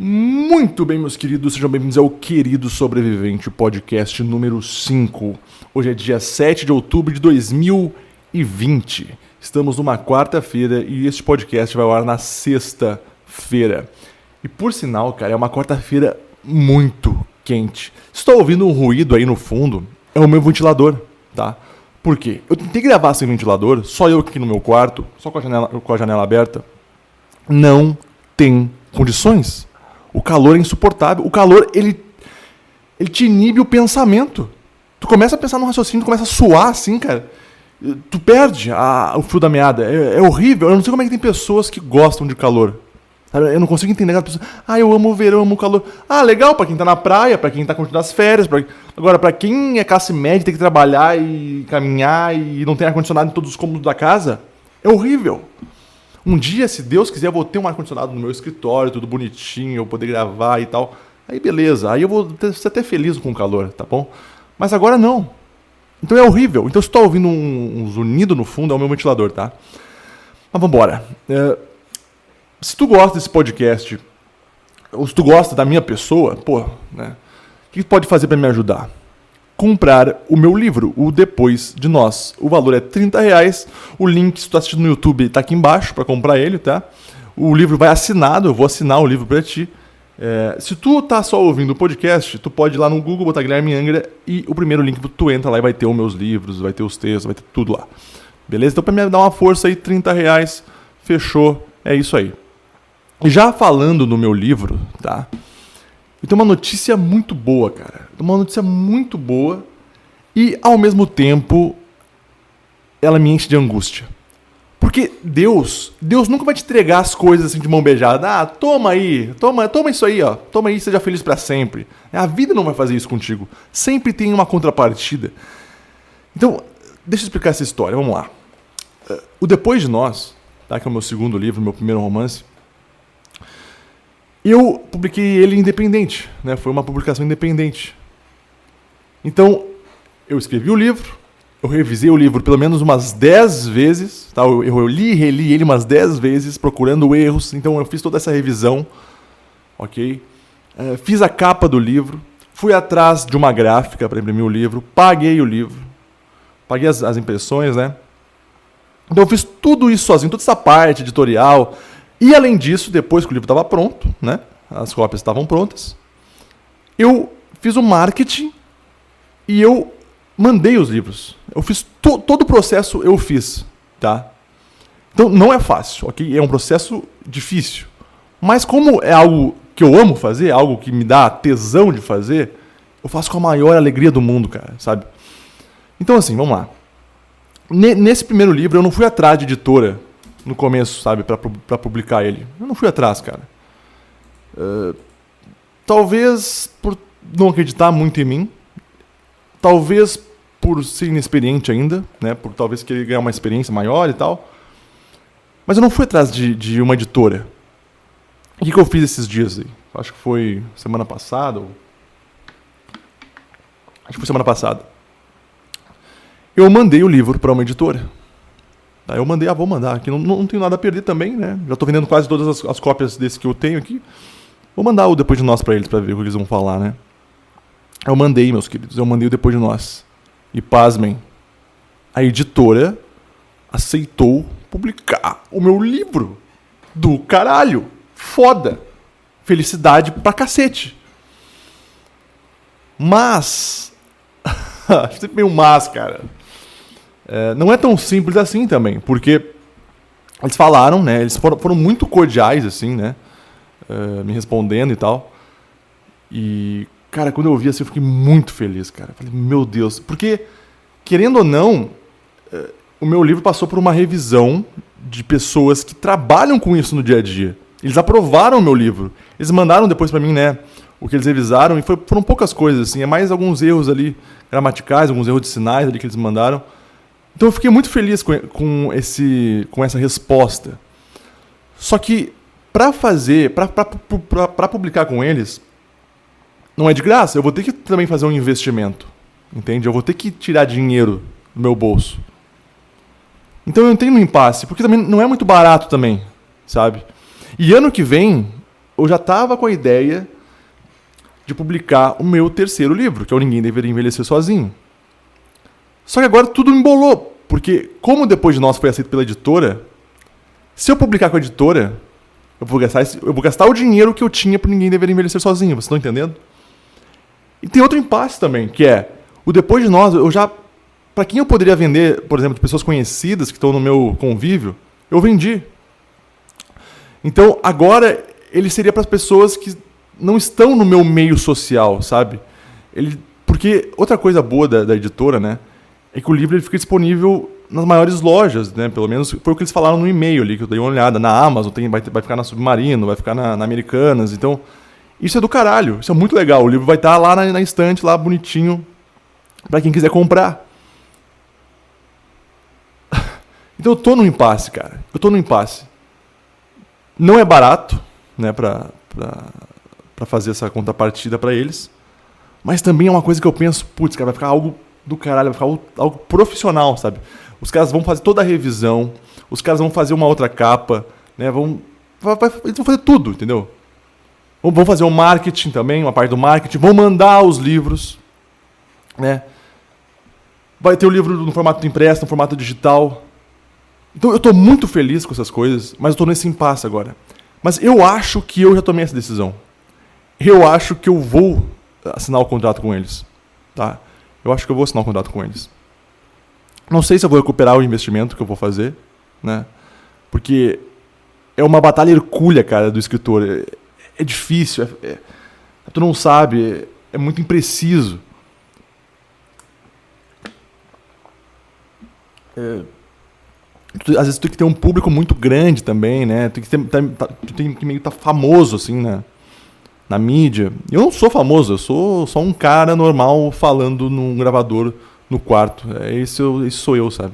Muito bem, meus queridos, sejam bem-vindos ao Querido Sobrevivente, podcast número 5. Hoje é dia 7 de outubro de 2020. Estamos numa quarta-feira e este podcast vai ao ar na sexta-feira. E por sinal, cara, é uma quarta-feira muito quente. Se estou ouvindo um ruído aí no fundo, é o meu ventilador, tá? Por quê? Eu tentei gravar sem ventilador, só eu aqui no meu quarto, só com a janela aberta. Não tem condições. O calor é insuportável. O calor, ele te inibe o pensamento. Tu começa a pensar no raciocínio, tu começa a suar assim, cara. Tu perde o fio da meada. É horrível. Eu não sei como é que tem pessoas que gostam de calor. Eu não consigo entender aquelas pessoas. Eu amo o verão, eu amo o calor. Legal, pra quem tá na praia, pra quem tá curtindo as férias. Agora, pra quem é classe média, tem que trabalhar e caminhar e não tem ar-condicionado em todos os cômodos da casa, é horrível. Um dia, se Deus quiser, eu vou ter um ar-condicionado no meu escritório, tudo bonitinho, eu poder gravar e tal. Aí beleza, aí eu vou ser até feliz com o calor, tá bom? Mas agora não. Então é horrível. Então se tu tá ouvindo um zunido no fundo, é o meu ventilador, tá? Mas vambora. Se tu gosta desse podcast, ou se tu gosta da minha pessoa, né? O que tu pode fazer pra me ajudar? Comprar o meu livro, o Depois de Nós. O valor é R$30. O link, se tu tá assistindo no YouTube, tá aqui embaixo para comprar ele, tá? O livro vai assinado, eu vou assinar o livro para ti. Se tu tá só ouvindo o podcast, tu pode ir lá no Google, botar Guilherme Angra e o primeiro link tu entra lá e vai ter os meus livros, vai ter os textos, vai ter tudo lá. Beleza? Então pra me dar uma força aí, R$30, fechou, é isso aí. E já falando no meu livro, tá? E tem uma notícia muito boa, cara. Uma notícia muito boa e, ao mesmo tempo, ela me enche de angústia. Porque Deus nunca vai te entregar as coisas assim de mão beijada. Toma aí, toma isso aí, ó. Toma aí e seja feliz pra sempre. A vida não vai fazer isso contigo. Sempre tem uma contrapartida. Então, deixa eu explicar essa história, vamos lá. O Depois de Nós, tá? Que é o meu segundo livro, meu primeiro romance. Eu publiquei ele independente, né? Foi uma publicação independente. Então, eu escrevi o livro, eu revisei o livro pelo menos umas 10 vezes, tá? Eu li e reli ele umas 10 vezes, procurando erros, então eu fiz toda essa revisão, ok? Fiz a capa do livro, fui atrás de uma gráfica para imprimir o livro, paguei o livro, paguei as impressões, né? Então eu fiz tudo isso sozinho, toda essa parte editorial. E além disso, depois que o livro estava pronto, né, as cópias estavam prontas, eu fiz o marketing e eu mandei os livros. Eu fiz todo o processo, eu fiz, tá? Então não é fácil, ok? É um processo difícil. Mas como é algo que eu amo fazer, algo que me dá tesão de fazer, eu faço com a maior alegria do mundo, cara, sabe? Então assim, vamos lá. Nesse primeiro livro eu não fui atrás de editora no começo, sabe, pra publicar ele. Eu não fui atrás, cara. Talvez por não acreditar muito em mim. Talvez por ser inexperiente ainda, né? Por talvez querer ganhar uma experiência maior e tal. Mas eu não fui atrás de uma editora. O que eu fiz esses dias aí? Acho que foi semana passada. Acho que foi semana passada. Eu mandei o livro para uma editora. Eu mandei, vou mandar aqui, não tenho nada a perder também, né? Já estou vendendo quase todas as cópias desse que eu tenho aqui. Vou mandar o Depois de Nós para eles, para ver o que eles vão falar, né? Eu mandei, meus queridos, o Depois de Nós. E pasmem, a editora aceitou publicar o meu livro. Do caralho! Foda! Felicidade pra cacete! Mas... sempre meio mas, cara. Não é tão simples assim também, porque eles falaram, né? Eles foram muito cordiais, assim, né? Me respondendo e tal. E, cara, quando eu ouvi assim, eu fiquei muito feliz, cara. Falei, meu Deus. Porque, querendo ou não, o meu livro passou por uma revisão de pessoas que trabalham com isso no dia a dia. Eles aprovaram o meu livro. Eles mandaram depois pra mim, né? O que eles revisaram. E foram poucas coisas, assim. É mais alguns erros ali gramaticais, alguns erros de sinais ali que eles mandaram. Então eu fiquei muito feliz com essa resposta. Só que para publicar com eles, não é de graça. Eu vou ter que também fazer um investimento, entende? Eu vou ter que tirar dinheiro do meu bolso. Então eu entrei no impasse, porque também não é muito barato também, sabe? E ano que vem, eu já tava com a ideia de publicar o meu terceiro livro, que é o Ninguém Deveria Envelhecer Sozinho. Só que agora tudo embolou, porque como Depois de Nós foi aceito pela editora, se eu publicar com a editora, eu vou gastar o dinheiro que eu tinha para Ninguém Deveria Envelhecer Sozinho, vocês estão entendendo? E tem outro impasse também, que é, o Depois de Nós, eu já, para quem eu poderia vender, por exemplo, de pessoas conhecidas que estão no meu convívio, eu vendi. Então, agora, ele seria para as pessoas que não estão no meu meio social, sabe? Porque outra coisa boa da editora, né, é que o livro ele fica disponível nas maiores lojas, né? Pelo menos foi o que eles falaram no e-mail ali, que eu dei uma olhada. Na Amazon, vai ficar na Submarino, vai ficar na Americanas. Então, isso é do caralho. Isso é muito legal. O livro vai estar lá na estante, lá bonitinho, para quem quiser comprar. Então eu tô no impasse, cara. Eu tô no impasse. Não é barato, né, pra fazer essa contrapartida para eles. Mas também é uma coisa que eu penso, putz, cara, vai ficar algo do caralho, vai ficar algo profissional, sabe? Os caras vão fazer toda a revisão, os caras vão fazer uma outra capa, né? Eles vão fazer tudo, entendeu? Vão fazer o marketing também, uma parte do marketing, vão mandar os livros, né? Vai ter o livro no formato impresso, no formato digital. Então eu estou muito feliz com essas coisas, mas eu estou nesse impasse agora. Mas eu acho que eu já tomei essa decisão. Eu acho que eu vou assinar o contrato com eles, tá? Eu acho que eu vou assinar o contrato com eles. Não sei se eu vou recuperar o investimento que eu vou fazer, né? Porque é uma batalha hercúlea, cara, do escritor. É difícil, tu não sabe, é muito impreciso. Às vezes tu tem que ter um público muito grande também, né? Tu tem que meio estar famoso, assim, na mídia. Eu não sou famoso, eu sou só um cara normal falando num gravador no quarto. Isso sou eu, sabe?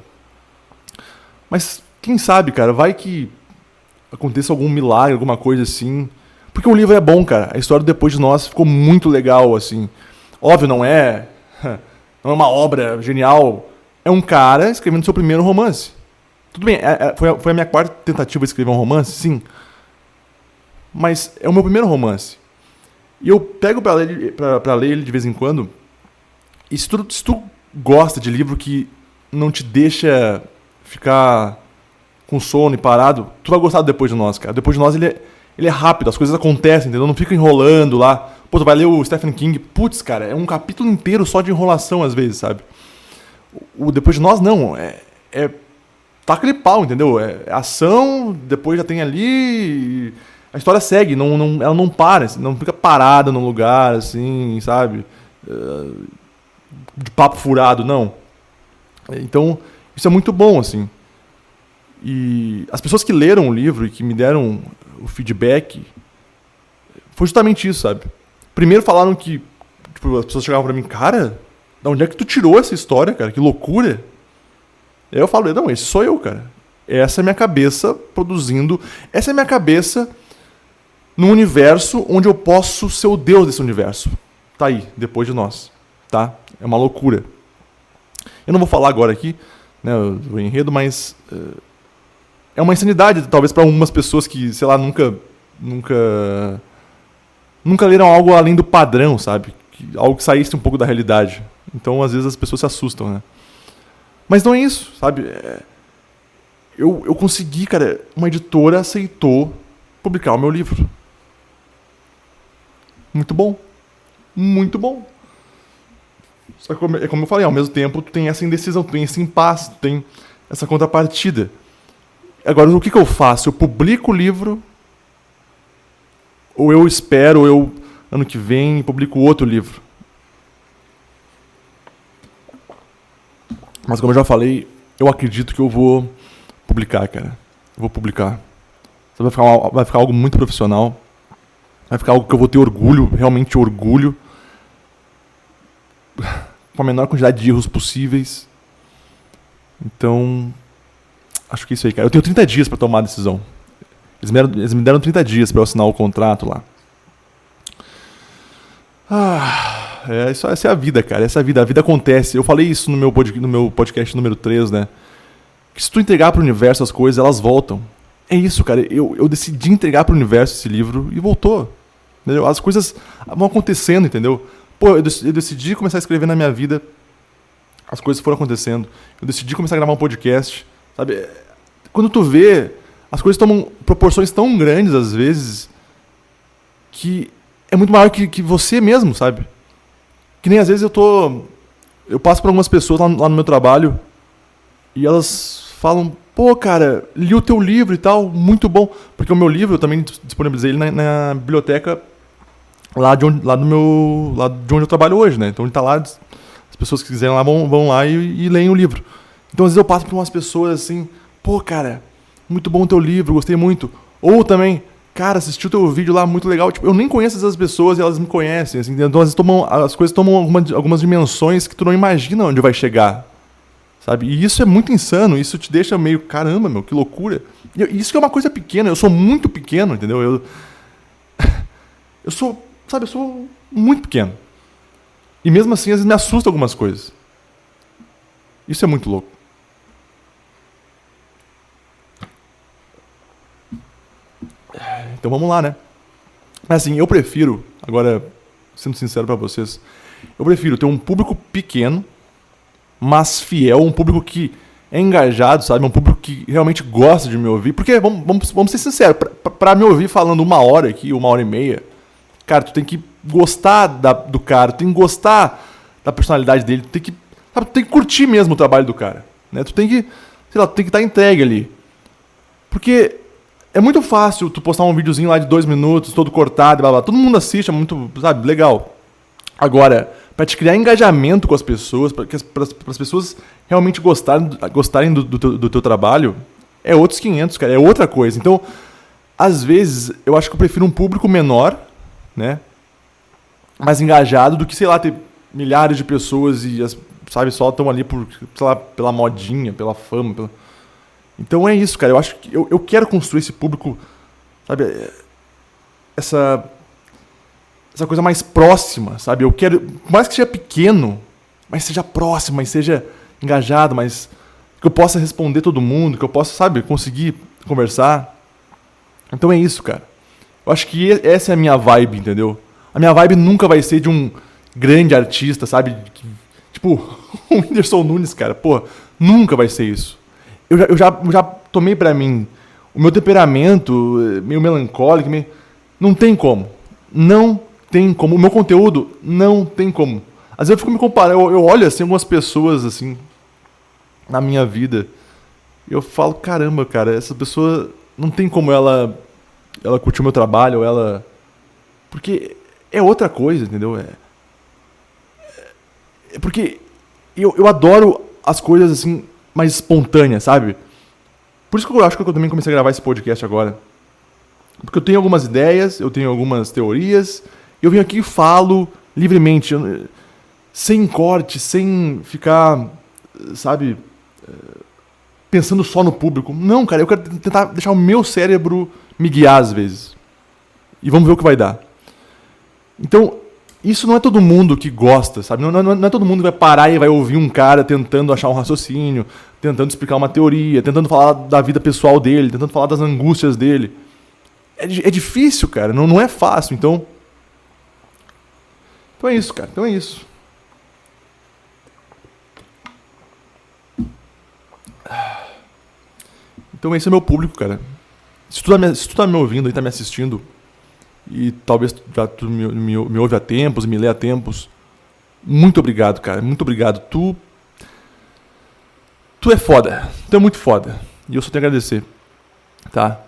Mas quem sabe, cara, vai que aconteça algum milagre, alguma coisa assim. Porque o livro é bom, cara. A história do Depois de Nós ficou muito legal, assim. Óbvio, não é uma obra genial. É um cara escrevendo seu primeiro romance. Tudo bem, foi a minha quarta tentativa de escrever um romance, sim. Mas é o meu primeiro romance. E eu pego pra ler ele de vez em quando. E se tu gosta de livro que não te deixa ficar com sono e parado, tu vai gostar do Depois de Nós, cara. Depois de Nós ele é rápido, as coisas acontecem, entendeu? Não fica enrolando lá. Pô, tu vai ler o Stephen King, putz, cara, é um capítulo inteiro só de enrolação às vezes, sabe? O Depois de Nós não, tá aquele pau, entendeu? É ação, depois já tem ali, a história segue, ela não para, assim, não fica parada num lugar, assim, sabe? De papo furado, não. Então, isso é muito bom, assim. E as pessoas que leram o livro e que me deram o feedback, foi justamente isso, sabe? Primeiro falaram que, tipo, as pessoas chegavam pra mim, cara, de onde é que tu tirou essa história, cara? Que loucura! Aí eu falo, não, esse sou eu, cara. Essa é a minha cabeça produzindo. Essa é a minha cabeça num universo onde eu posso ser o Deus desse universo. Tá aí, Depois de Nós. Tá? É uma loucura. Eu não vou falar agora aqui, né, o enredo, mas é uma insanidade, talvez, para algumas pessoas que, sei lá, nunca leram algo além do padrão, sabe? Algo que saísse um pouco da realidade. Então, às vezes, as pessoas se assustam, né? Mas não é isso, sabe? Eu consegui, cara, uma editora aceitou publicar o meu livro. Muito bom. Muito bom. Só que, como eu falei, ao mesmo tempo, tu tem essa indecisão, tu tem esse impasse, tu tem essa contrapartida. Agora, o que eu faço? Eu publico o livro, ou eu espero, ou eu, ano que vem, publico outro livro? Mas como eu já falei, eu acredito que eu vou publicar, cara. Eu vou publicar. Vai ficar algo muito profissional. Vai ficar algo que eu vou ter orgulho, realmente orgulho. Com a menor quantidade de erros possíveis. Então, acho que é isso aí, cara. Eu tenho 30 dias para tomar a decisão. Eles me deram 30 dias para eu assinar o contrato lá. Essa é a vida, cara. Essa é a vida. A vida acontece. Eu falei isso no meu podcast número 3, né? Que se tu entregar pro universo as coisas, elas voltam. é isso, cara. Eu decidi entregar pro universo esse livro e voltou. Entendeu? As coisas vão acontecendo, entendeu? Pô, eu decidi começar a escrever na minha vida. As coisas foram acontecendo. Eu decidi começar a gravar um podcast. Sabe? Quando tu vê, as coisas tomam proporções tão grandes, às vezes, que é muito maior que você mesmo, sabe? Que nem às vezes eu passo por algumas pessoas lá no meu trabalho e elas falam, pô, cara, li o teu livro e tal, muito bom. Porque o meu livro, eu também disponibilizei ele na biblioteca lá de onde eu trabalho hoje, né? Então ele tá lá, as pessoas que quiserem lá vão lá e leem o livro. Então às vezes eu passo por umas pessoas assim, pô, cara, muito bom o teu livro, gostei muito. Ou também, cara, assisti o teu vídeo lá, muito legal. Tipo, eu nem conheço essas pessoas e elas me conhecem, assim, então às vezes as coisas tomam algumas dimensões que tu não imagina onde vai chegar. Sabe? E isso é muito insano, isso te deixa meio, caramba, meu, que loucura. E isso que é uma coisa pequena, eu sou muito pequeno, entendeu? Eu sou muito pequeno. E mesmo assim, às vezes me assusta algumas coisas. Isso é muito louco. Então vamos lá, né? Mas assim, eu prefiro, agora, sendo sincero pra vocês, eu prefiro ter um público pequeno, mas fiel, um público que é engajado, sabe? Um público que realmente gosta de me ouvir. Porque, vamos ser sinceros, pra me ouvir falando 1 hora aqui, 1 hora e meia, cara, tu tem que gostar do cara, tu tem que gostar da personalidade dele, tu tem que curtir mesmo o trabalho do cara, né? Tu tem que, sei lá, tu tem que estar entregue ali. Porque é muito fácil tu postar um videozinho lá de 2 minutos, todo cortado, blá blá. Todo mundo assiste, é muito, sabe, legal. Agora, pra te criar engajamento com as pessoas, para as pessoas realmente gostarem do teu trabalho, é outros 500, cara, é outra coisa. Então, às vezes, eu acho que eu prefiro um público menor, né, mais engajado, do que, sei lá, ter milhares de pessoas e, sabe, só estão ali por, sei lá, pela modinha, pela fama. Então é isso, cara. Eu acho que eu quero construir esse público, sabe, essa coisa mais próxima, sabe? Eu quero, por mais que seja pequeno, mas seja próximo, mas seja engajado, mas que eu possa responder todo mundo, que eu possa, sabe, conseguir conversar. Então é isso, cara. Eu acho que essa é a minha vibe, entendeu? A minha vibe nunca vai ser de um grande artista, sabe? Tipo, o Whindersson Nunes, cara. Pô, nunca vai ser isso. Eu já tomei pra mim o meu temperamento meio melancólico, não tem como. Não tem como. O meu conteúdo não tem como. Às vezes eu fico me comparando, eu olho assim algumas pessoas assim na minha vida e eu falo, caramba, cara, essa pessoa não tem como ela curtir o meu trabalho, ou ela... Porque é outra coisa, entendeu? Porque eu adoro as coisas assim mais espontâneas, sabe? Por isso que eu acho que eu também comecei a gravar esse podcast agora. Porque eu tenho algumas ideias, eu tenho algumas teorias, eu venho aqui e falo livremente, sem corte, sem ficar, sabe, pensando só no público. Não, cara, eu quero tentar deixar o meu cérebro me guiar às vezes. E vamos ver o que vai dar. Então, isso não é todo mundo que gosta, sabe? Não é todo mundo que vai parar e vai ouvir um cara tentando achar um raciocínio, tentando explicar uma teoria, tentando falar da vida pessoal dele, tentando falar das angústias dele. É difícil, cara. Não é fácil. Então é isso, cara. Então é isso. Então esse é o meu público, cara. Se tu tá me ouvindo e tá me assistindo, e talvez já tu me ouve há tempos, me lê há tempos, muito obrigado, cara. Muito obrigado. Tu é foda. Tu é muito foda. E eu só tenho a agradecer. Tá?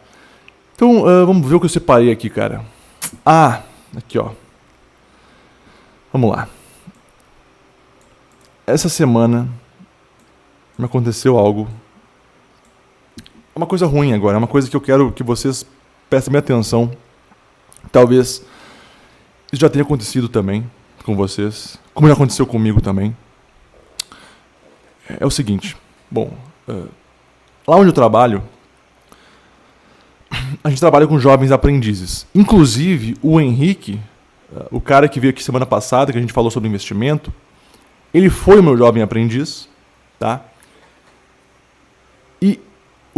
Então, vamos ver o que eu separei aqui, cara. Ah, aqui, ó. Vamos lá. Essa semana me aconteceu algo. É uma coisa ruim agora. É uma coisa que eu quero que vocês prestem bem atenção. Talvez isso já tenha acontecido também com vocês. Como já aconteceu comigo também. É o seguinte. Bom, lá onde eu trabalho, a gente trabalha com jovens aprendizes. Inclusive, o Henrique, o cara que veio aqui semana passada, que a gente falou sobre investimento, ele foi o meu jovem aprendiz, tá? E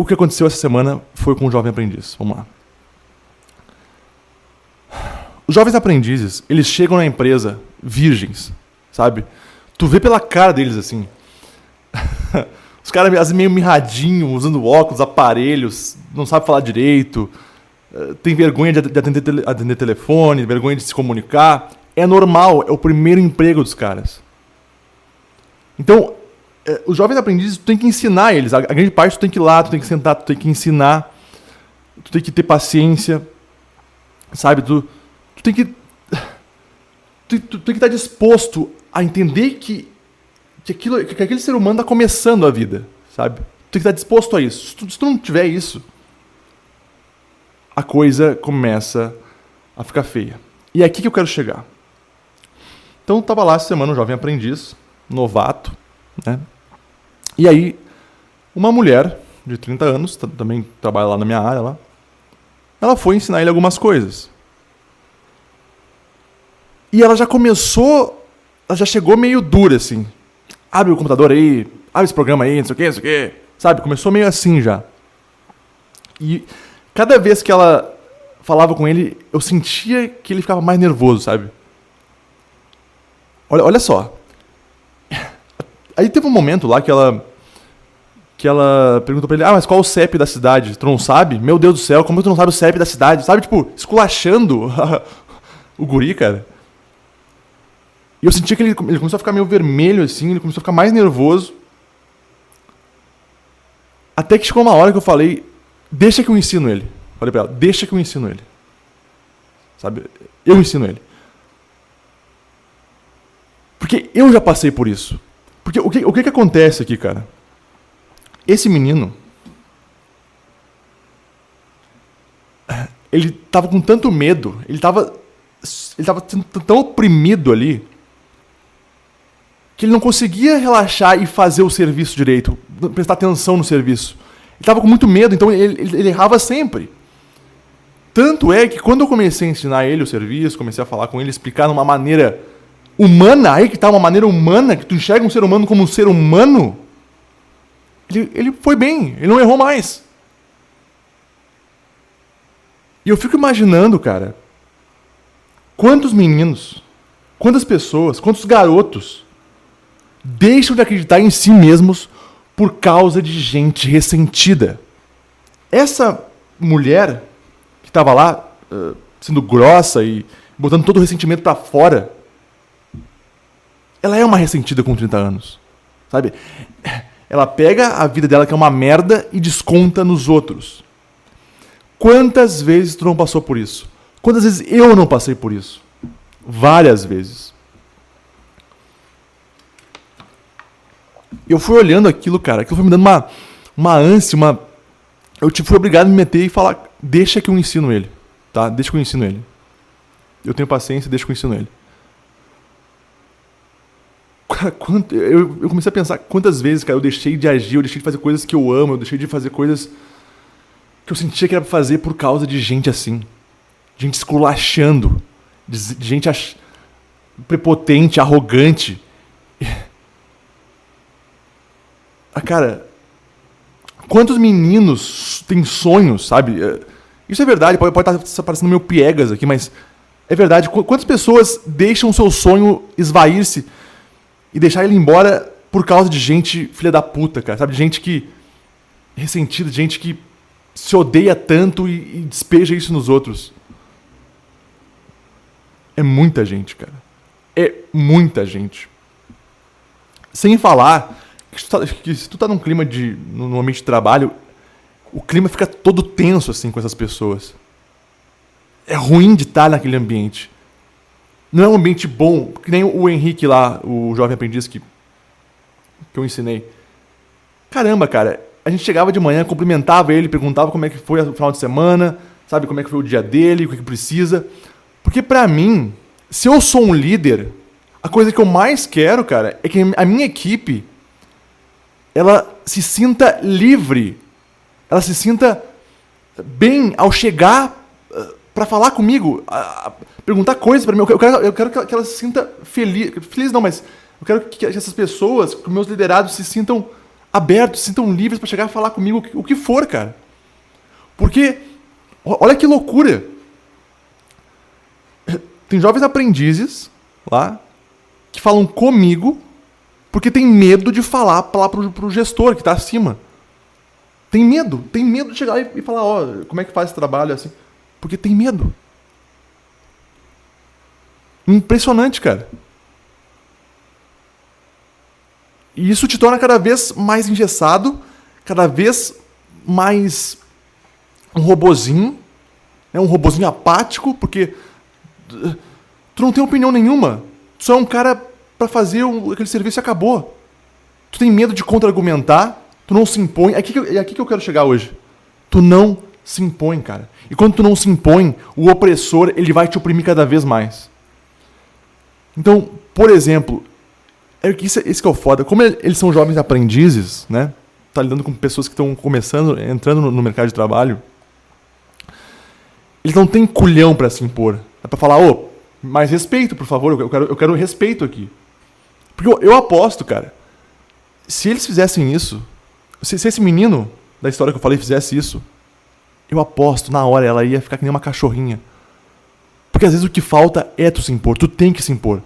o que aconteceu essa semana foi com o Jovem Aprendiz. Vamos lá. Os jovens aprendizes, eles chegam na empresa virgens, sabe? Tu vê pela cara deles assim. Os caras assim, meio mirradinho, usando óculos, aparelhos, não sabem falar direito, tem vergonha de atender telefone, vergonha de se comunicar. É normal, é o primeiro emprego dos caras. Então, os jovens aprendizes, tu tem que ensinar eles. A grande parte tu tem que ir lá, tu tem que sentar, tu tem que ensinar, tu tem que ter paciência, sabe? Tu tem que estar disposto a entender que aquele ser humano está começando a vida, sabe? Tu tem que estar disposto a isso. Se tu não tiver isso, a coisa começa a ficar feia. E é aqui que eu quero chegar. Então, eu estava lá essa semana, um jovem aprendiz, novato, né? E aí, uma mulher de 30 anos, também trabalha lá na minha área, lá, ela foi ensinar ele algumas coisas. E ela já começou, ela já chegou meio dura, assim. Abre o computador aí, abre esse programa aí, não sei o quê. Sabe, começou meio assim já. E cada vez que ela falava com ele, eu sentia que ele ficava mais nervoso, sabe? Olha só. Aí teve um momento lá que ela perguntou pra ele, mas qual o CEP da cidade? Tu não sabe? Meu Deus do céu, como tu não sabe o CEP da cidade? Sabe, tipo, esculachando o guri, cara. E eu sentia que ele começou a ficar meio vermelho, assim, ele começou a ficar mais nervoso. Até que chegou uma hora que eu falei, deixa que eu ensino ele. Falei pra ela, deixa que eu ensino ele. Sabe, eu ensino ele. Porque eu já passei por isso. Porque o que acontece aqui, cara? Esse menino, ele tava com tanto medo, ele tava sendo tão oprimido ali, que ele não conseguia relaxar e fazer o serviço direito, prestar atenção no serviço. Ele estava com muito medo, então ele errava sempre. Tanto é que quando eu comecei a ensinar ele o serviço, comecei a falar com ele, explicar de uma maneira humana, aí que tá, uma maneira humana, que tu enxerga um ser humano como um ser humano, ele foi bem, ele não errou mais. E eu fico imaginando, cara, quantos meninos, quantas pessoas, quantos garotos deixam de acreditar em si mesmos por causa de gente ressentida. Essa mulher que estava lá sendo grossa e botando todo o ressentimento para fora, ela é uma ressentida com 30 anos, sabe? Ela pega a vida dela, que é uma merda, e desconta nos outros. Quantas vezes tu não passou por isso? Quantas vezes eu não passei por isso? Várias vezes. Eu fui olhando aquilo, cara, aquilo foi me dando uma ânsia, eu fui obrigado a me meter e falar, deixa que eu ensino ele, tá? Deixa que eu ensino ele. Eu tenho paciência, deixa que eu ensino ele. Cara, eu comecei a pensar quantas vezes, cara, eu deixei de agir, eu deixei de fazer coisas que eu amo, eu deixei de fazer coisas que eu sentia que era pra fazer por causa de gente assim. Gente esculachando, de gente prepotente, arrogante. Cara, quantos meninos têm sonhos, sabe? Isso é verdade, pode estar parecendo meio piegas aqui, mas é verdade. Quantas pessoas deixam o seu sonho esvair-se e deixar ele embora por causa de gente filha da puta, cara, sabe? De gente que ressentida, de gente que se odeia tanto e despeja isso nos outros. É muita gente, cara. É muita gente. Sem falar que se tu tá num clima no ambiente de trabalho, o clima fica todo tenso assim com essas pessoas. É ruim de estar naquele ambiente. Não é um ambiente bom, que nem o Henrique lá, o jovem aprendiz que eu ensinei. Caramba, cara, a gente chegava de manhã, cumprimentava ele, perguntava como é que foi o final de semana, sabe, como é que foi o dia dele, o que precisa. Porque pra mim, se eu sou um líder, a coisa que eu mais quero, cara, é que a minha equipe ela se sinta livre, ela se sinta bem ao chegar para falar comigo, perguntar coisas para mim. Eu quero que ela se sinta feliz não, mas eu quero que essas pessoas, que meus liderados, se sintam abertos, se sintam livres para chegar a falar comigo o que for, cara. Porque, olha que loucura. Tem jovens aprendizes lá que falam comigo porque tem medo de falar lá pro gestor que tá acima. Tem medo de chegar lá e falar, como é que faz esse trabalho assim? Porque tem medo. Impressionante, cara. E isso te torna cada vez mais engessado, cada vez mais um robozinho, né? Um robozinho apático, porque tu não tem opinião nenhuma. Tu só é um cara pra fazer aquele serviço e acabou. Tu tem medo de contra-argumentar, tu não se impõe. É aqui que eu quero chegar hoje. Tu não se impõe, cara. E quando tu não se impõe, o opressor, ele vai te oprimir cada vez mais. Então, por exemplo, esse que é o foda. Como eles são jovens aprendizes, né? Tá lidando com pessoas que estão começando, entrando no mercado de trabalho. Eles não têm culhão pra se impor. É pra falar, mais respeito, por favor. Eu quero respeito aqui. Porque eu aposto, cara. Se eles fizessem isso, se esse menino da história que eu falei fizesse isso, eu aposto, na hora ela ia ficar que nem uma cachorrinha. Porque às vezes o que falta é tu se impor. Tu tem que se impor.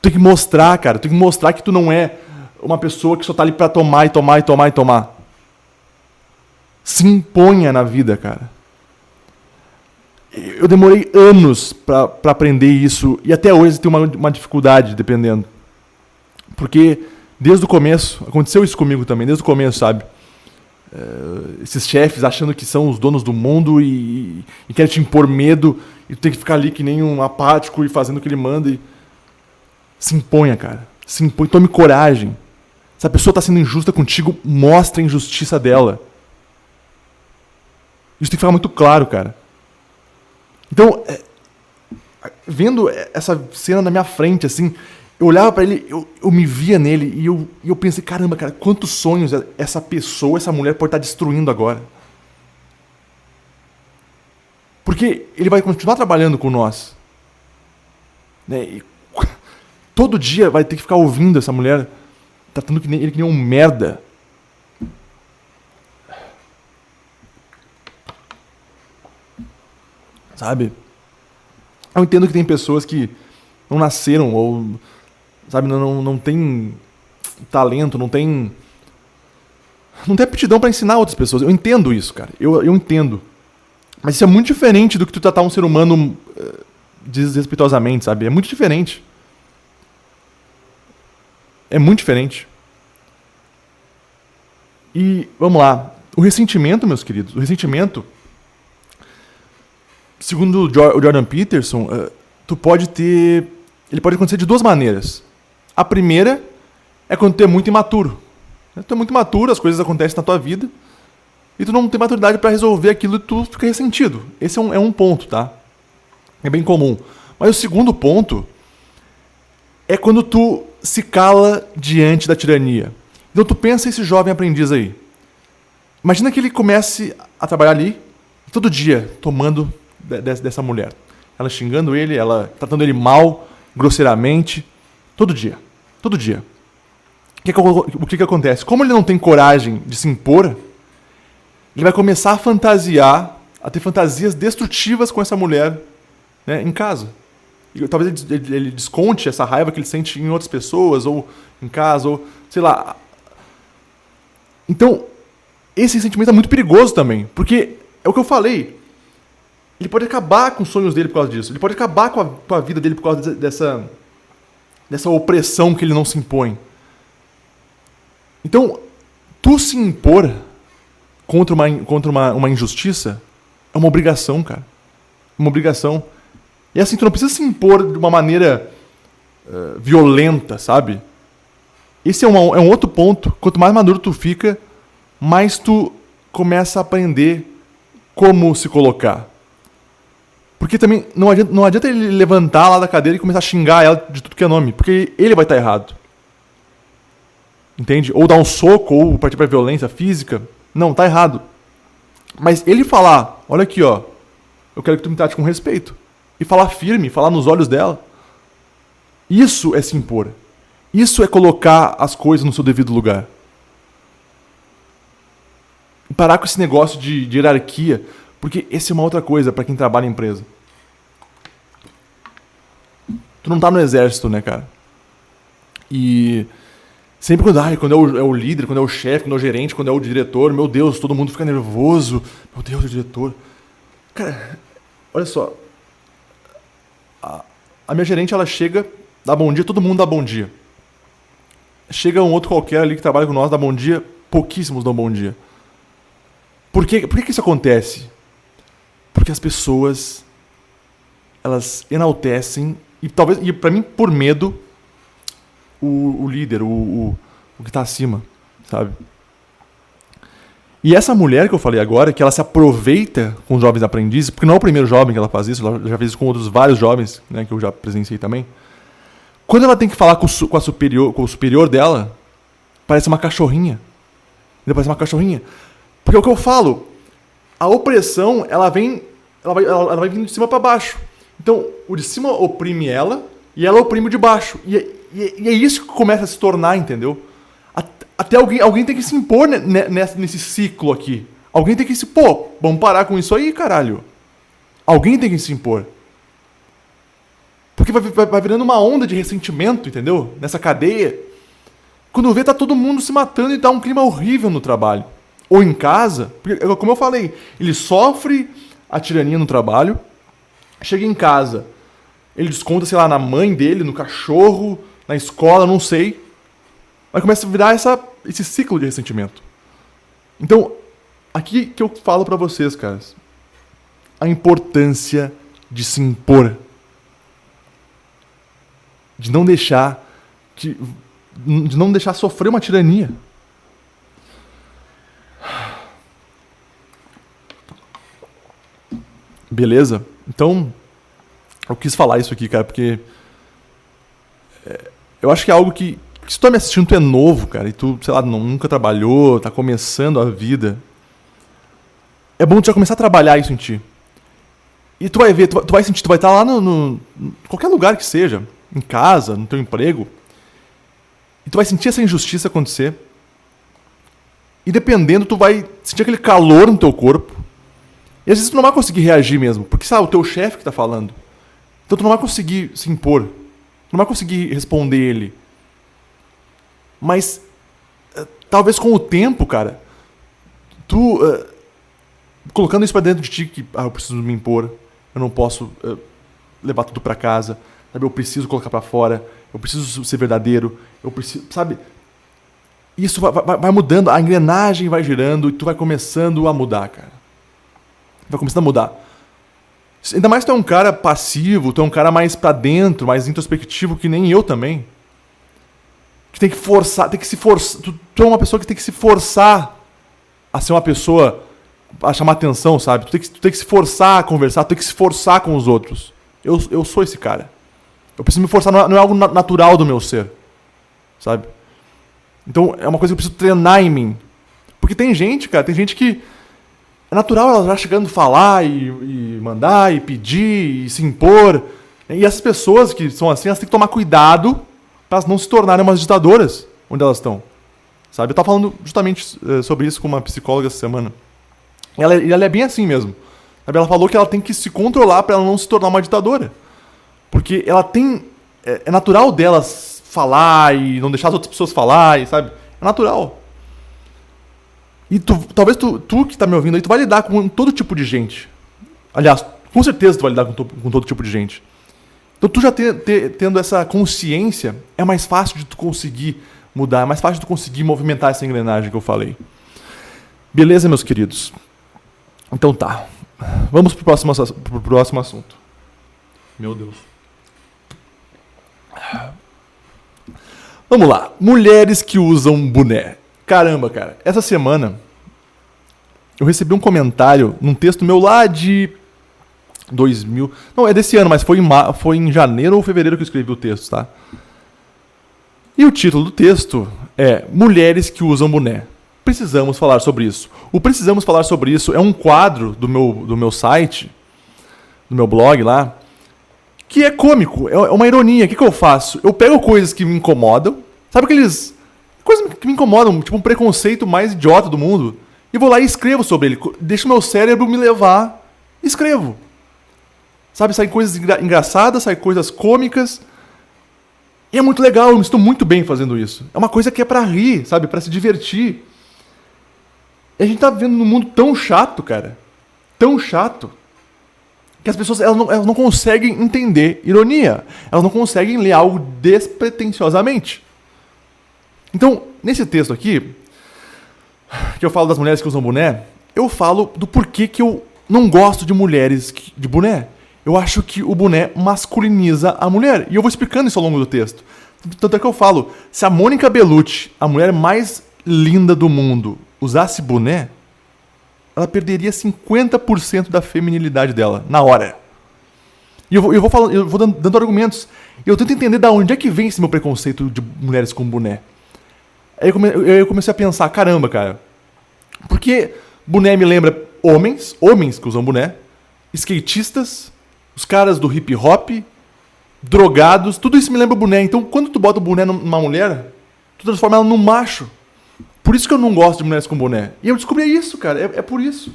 Tu tem que mostrar, cara. Tu tem que mostrar que tu não é uma pessoa que só tá ali pra tomar e tomar e tomar e tomar. Se imponha na vida, cara. Eu demorei anos pra aprender isso. E até hoje tem uma dificuldade, dependendo. Porque desde o começo, aconteceu isso comigo também, desde o começo, sabe? Esses chefes achando que são os donos do mundo e querem te impor medo. E tu tem que ficar ali que nem um apático e fazendo o que ele manda. Se imponha, cara. Se impõe, tome coragem. Se a pessoa está sendo injusta contigo, mostre a injustiça dela. Isso tem que ficar muito claro, cara. Então, vendo essa cena na minha frente, assim, eu olhava pra ele, eu me via nele e eu pensei, caramba, cara, quantos sonhos essa pessoa, essa mulher pode estar destruindo agora. Porque ele vai continuar trabalhando com nós. Né? E todo dia vai ter que ficar ouvindo essa mulher tratando ele que nem um merda. Sabe? Eu entendo que tem pessoas que não nasceram ou, sabe, não tem talento, não tem aptidão para ensinar outras pessoas. Eu entendo isso, cara. Eu entendo. Mas isso é muito diferente do que tu tratar um ser humano desrespeitosamente, sabe? É muito diferente. É muito diferente. E, vamos lá. O ressentimento, meus queridos, segundo o Jordan Peterson, ele pode acontecer de duas maneiras. A primeira é quando tu é muito imaturo. Tu é muito imaturo, as coisas acontecem na tua vida e tu não tem maturidade para resolver aquilo e tu fica ressentido. Esse é um ponto, tá? É bem comum. Mas o segundo ponto é quando tu se cala diante da tirania. Então tu pensa esse jovem aprendiz aí. Imagina que ele comece a trabalhar ali, todo dia, tomando dessa mulher. Ela xingando ele, ela tratando ele mal, grosseiramente, todo dia. Todo dia. O que acontece? Como ele não tem coragem de se impor, ele vai começar a fantasiar, a ter fantasias destrutivas com essa mulher, né, em casa. E talvez ele desconte essa raiva que ele sente em outras pessoas, ou em casa, ou sei lá. Então, esse sentimento é muito perigoso também, porque é o que eu falei. Ele pode acabar com os sonhos dele por causa disso. Ele pode acabar com a vida dele por causa dessa opressão que ele não se impõe. Então, tu se impor contra uma injustiça é uma obrigação, cara. Uma obrigação. E assim, tu não precisa se impor de uma maneira violenta, sabe? Esse é um outro ponto. Quanto mais maduro tu fica, mais tu começa a aprender como se colocar. Porque também não adianta ele levantar lá da cadeira e começar a xingar ela de tudo que é nome, porque ele vai estar errado. Entende? Ou dar um soco, ou partir pra violência física. Não, tá errado. Mas ele falar, olha aqui, ó, eu quero que tu me trate com respeito. E falar firme, falar nos olhos dela. Isso é se impor. Isso é colocar as coisas no seu devido lugar. E parar com esse negócio de hierarquia, porque essa é uma outra coisa para quem trabalha em empresa. Tu não tá no exército, né, cara? E sempre quando é o líder, quando é o chefe, quando é o gerente, quando é o diretor, meu Deus, todo mundo fica nervoso. Meu Deus, o diretor. Cara, olha só. A minha gerente, ela chega, dá bom dia, todo mundo dá bom dia. Chega um outro qualquer ali que trabalha com nós, dá bom dia, pouquíssimos dão bom dia. Por que isso acontece? Porque as pessoas, elas enaltecem, e talvez, e pra mim, por medo, o líder, o que tá acima, sabe? E essa mulher que eu falei agora, que ela se aproveita com os jovens aprendizes, porque não é o primeiro jovem que ela faz isso, ela já fez isso com outros vários jovens, né, que eu já presenciei também. Quando ela tem que falar com o superior dela, parece uma cachorrinha. Parece uma cachorrinha. Porque é o que eu falo, a opressão, ela vai vindo de cima para baixo. Então, o de cima oprime ela e ela oprime o de baixo. E é isso que começa a se tornar, entendeu? Até alguém tem que se impor nesse ciclo aqui. Alguém tem que se... Pô, vamos parar com isso aí, caralho. Alguém tem que se impor. Porque vai virando uma onda de ressentimento, entendeu? Nessa cadeia. Quando vê, tá todo mundo se matando e tá um clima horrível no trabalho. Ou em casa. Porque, como eu falei, ele sofre a tirania no trabalho. Chega em casa, ele desconta, sei lá, na mãe dele, no cachorro, na escola, não sei. Mas começa a virar esse ciclo de ressentimento. Então, aqui que eu falo pra vocês, caras. A importância de se impor. De não deixar sofrer uma tirania. Beleza? Então, eu quis falar isso aqui, cara, porque eu acho que é algo que se tu tá me assistindo, tu é novo, cara, e tu, sei lá, nunca trabalhou, tá começando a vida. É bom tu já começar a trabalhar isso em ti. E tu vai ver, tu vai sentir, tu vai estar lá no qualquer lugar que seja, em casa, no teu emprego, e tu vai sentir essa injustiça acontecer. E dependendo, tu vai sentir aquele calor no teu corpo. E às vezes tu não vai conseguir reagir mesmo, porque sabe, o teu chefe que tá falando. Então tu não vai conseguir se impor. Tu não vai conseguir responder ele. Mas talvez com o tempo, cara, tu colocando isso pra dentro de ti, que eu preciso me impor, eu não posso levar tudo pra casa, sabe? Eu preciso colocar pra fora, eu preciso ser verdadeiro, eu preciso, sabe? Isso vai mudando, a engrenagem vai girando e tu vai começando a mudar, cara. Vai começando a mudar. Ainda mais se tu é um cara passivo, tu é um cara mais pra dentro, mais introspectivo, que nem eu também. Que tem que forçar, tem que se forçar. Tu é uma pessoa que tem que se forçar a ser uma pessoa, a chamar atenção, sabe? Tu tem que se forçar a conversar, tu tem que se forçar com os outros. Eu sou esse cara. Eu preciso me forçar, não é algo natural do meu ser, sabe? Então é uma coisa que eu preciso treinar em mim. Porque tem gente, cara, que é natural ela já chegando a falar e mandar e pedir e se impor. E essas pessoas que são assim, elas têm que tomar cuidado para elas não se tornarem umas ditadoras onde elas estão. Sabe? Eu estava falando justamente sobre isso com uma psicóloga essa semana. E ela é bem assim mesmo. Sabe? Ela falou que ela tem que se controlar para ela não se tornar uma ditadora. Porque ela tem... É natural dela falar e não deixar as outras pessoas falar, sabe? É natural. E talvez tu que está me ouvindo aí, tu vai lidar com todo tipo de gente. Aliás, com certeza tu vai lidar com todo tipo de gente. Então tu já tendo essa consciência, é mais fácil de tu conseguir mudar, é mais fácil de tu conseguir movimentar essa engrenagem que eu falei. Beleza, meus queridos? Então tá. Vamos pro próximo assunto. Meu Deus. Vamos lá. Mulheres que usam boné. Caramba, cara. Essa semana eu recebi um comentário num texto meu lá de 2000... Não, é desse ano, mas foi em janeiro ou fevereiro que eu escrevi o texto, tá? E o título do texto é Mulheres que usam boné. Precisamos falar sobre isso. O Precisamos Falar Sobre Isso é um quadro do meu site, do meu blog lá, que é cômico, é uma ironia. O que eu faço? Eu pego coisas que me incomodam, Sabe aqueles... coisas que me incomodam, tipo um preconceito mais idiota do mundo. E vou lá e escrevo sobre ele. Deixo meu cérebro me levar e escrevo. Sabe, saem coisas engraçadas, saem coisas cômicas. E é muito legal, eu me sinto muito bem fazendo isso. É uma coisa que é pra rir, sabe, pra se divertir. E a gente tá vivendo num mundo tão chato, cara. Tão chato. Que as pessoas elas não conseguem entender ironia. Elas não conseguem ler algo despretensiosamente. Então, nesse texto aqui, que eu falo das mulheres que usam boné, eu falo do porquê que eu não gosto de mulheres de boné. Eu acho que o boné masculiniza a mulher. E eu vou explicando isso ao longo do texto. Tanto é que eu falo, se a Mônica Bellucci, a mulher mais linda do mundo, usasse boné, ela perderia 50% da feminilidade dela, na hora. E eu vou dando argumentos. E eu tento entender de onde é que vem esse meu preconceito de mulheres com boné. Aí eu comecei a pensar, caramba, cara, porque boné me lembra homens que usam boné, skatistas, os caras do hip hop, drogados, tudo isso me lembra boné. Então quando tu bota o boné numa mulher, tu transforma ela num macho. Por isso que eu não gosto de mulheres com boné. E eu descobri isso, cara, é por isso.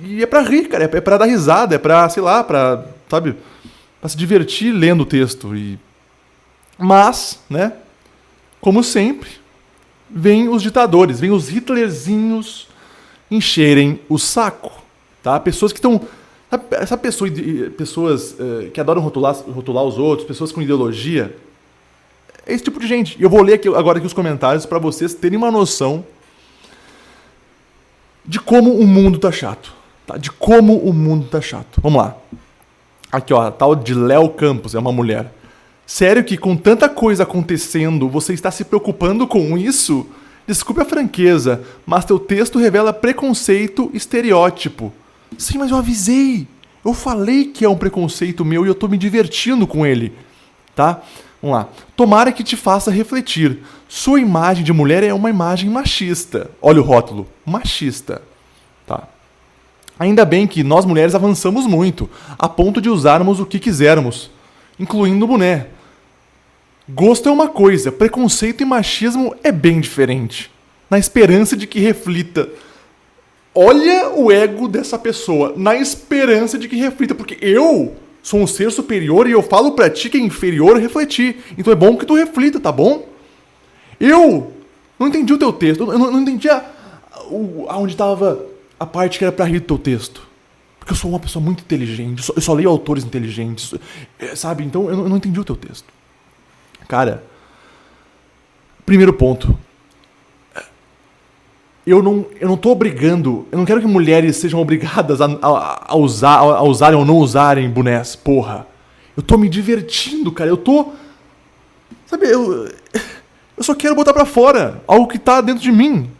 E é pra rir, cara, é pra dar risada, é pra, sei lá, pra, sabe, pra se divertir lendo o texto. Mas, né, como sempre, vem os ditadores, vem os Hitlerzinhos encherem o saco, tá? Pessoas que estão... Sabe pessoas que adoram rotular os outros, pessoas com ideologia? É esse tipo de gente. E eu vou ler agora aqui os comentários para vocês terem uma noção de como o mundo tá chato. Tá? De como o mundo tá chato. Vamos lá. Aqui, ó, a tal de Léo Campos, é uma mulher. Sério que com tanta coisa acontecendo, você está se preocupando com isso? Desculpe a franqueza, mas teu texto revela preconceito e estereótipo. Sim, mas eu avisei. Eu falei que é um preconceito meu e eu tô me divertindo com ele. Tá? Vamos lá. Tomara que te faça refletir. Sua imagem de mulher é uma imagem machista. Olha o rótulo. Machista. Tá. Ainda bem que nós mulheres avançamos muito, a ponto de usarmos o que quisermos, incluindo o boné. Gosto é uma coisa, preconceito e machismo é bem diferente. Na esperança de que reflita. Olha o ego dessa pessoa. Na esperança de que reflita. Porque eu sou um ser superior e eu falo pra ti que é inferior refletir. Então é bom que tu reflita, tá bom? Eu não entendi o teu texto. Eu não entendi aonde estava a parte que era pra rir do teu texto. Porque eu sou uma pessoa muito inteligente. Eu só leio autores inteligentes. Sabe? Então eu não entendi o teu texto. Cara, primeiro ponto. Eu não tô obrigando, eu não quero que mulheres sejam obrigadas a usarem ou não usarem bonés, porra. Eu tô me divertindo, cara, eu tô... Sabe, eu só quero botar pra fora algo que tá dentro de mim.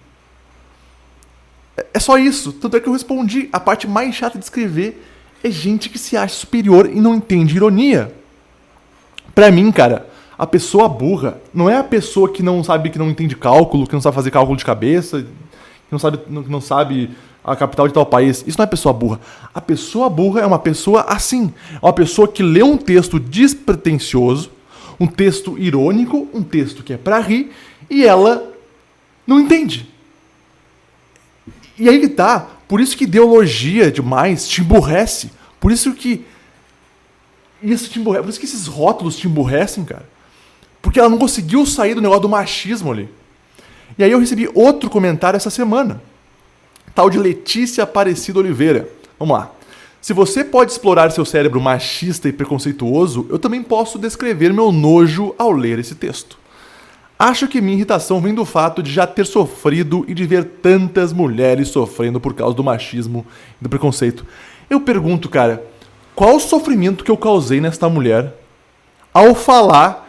É só isso, tanto é que eu respondi. A parte mais chata de escrever é gente que se acha superior e não entende ironia. Pra mim, cara, a pessoa burra não é a pessoa que não sabe, que não entende cálculo, que não sabe fazer cálculo de cabeça... que não sabe a capital de tal país. Isso não é pessoa burra. A pessoa burra é uma pessoa assim. É uma pessoa que lê um texto despretensioso, um texto irônico, um texto que é pra rir, e ela não entende. E aí que tá. Por isso que ideologia demais te emburrece. Por isso que isso te emburrece. Por isso que esses rótulos te emburrecem, cara. Porque ela não conseguiu sair do negócio do machismo ali. E aí eu recebi outro comentário essa semana. Tal de Letícia Aparecida Oliveira. Vamos lá. Se você pode explorar seu cérebro machista e preconceituoso, eu também posso descrever meu nojo ao ler esse texto. Acho que minha irritação vem do fato de já ter sofrido e de ver tantas mulheres sofrendo por causa do machismo e do preconceito. Eu pergunto, cara, qual o sofrimento que eu causei nesta mulher ao falar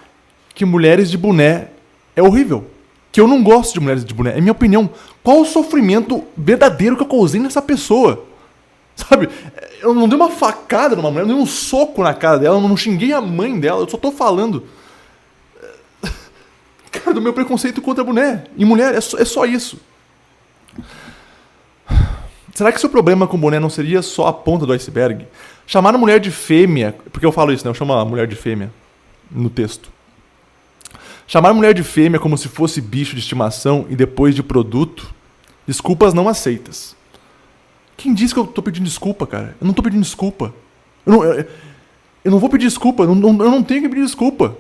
que mulheres de boné é horrível? Que eu não gosto de mulheres de boné. É minha opinião. Qual o sofrimento verdadeiro que eu causei nessa pessoa? Sabe? Eu não dei uma facada numa mulher, eu não dei um soco na cara dela, eu não xinguei a mãe dela, eu só tô falando. Cara, do meu preconceito contra boné. E mulher, é só isso. Será que seu problema com boné não seria só a ponta do iceberg? Chamar a mulher de fêmea, porque eu falo isso, né? Eu chamo a mulher de fêmea no texto. Chamar mulher de fêmea como se fosse bicho de estimação e depois de produto, desculpas não aceitas. Quem disse que eu tô pedindo desculpa, cara? Eu não tô pedindo desculpa. Eu não vou pedir desculpa, eu não tenho que pedir desculpa.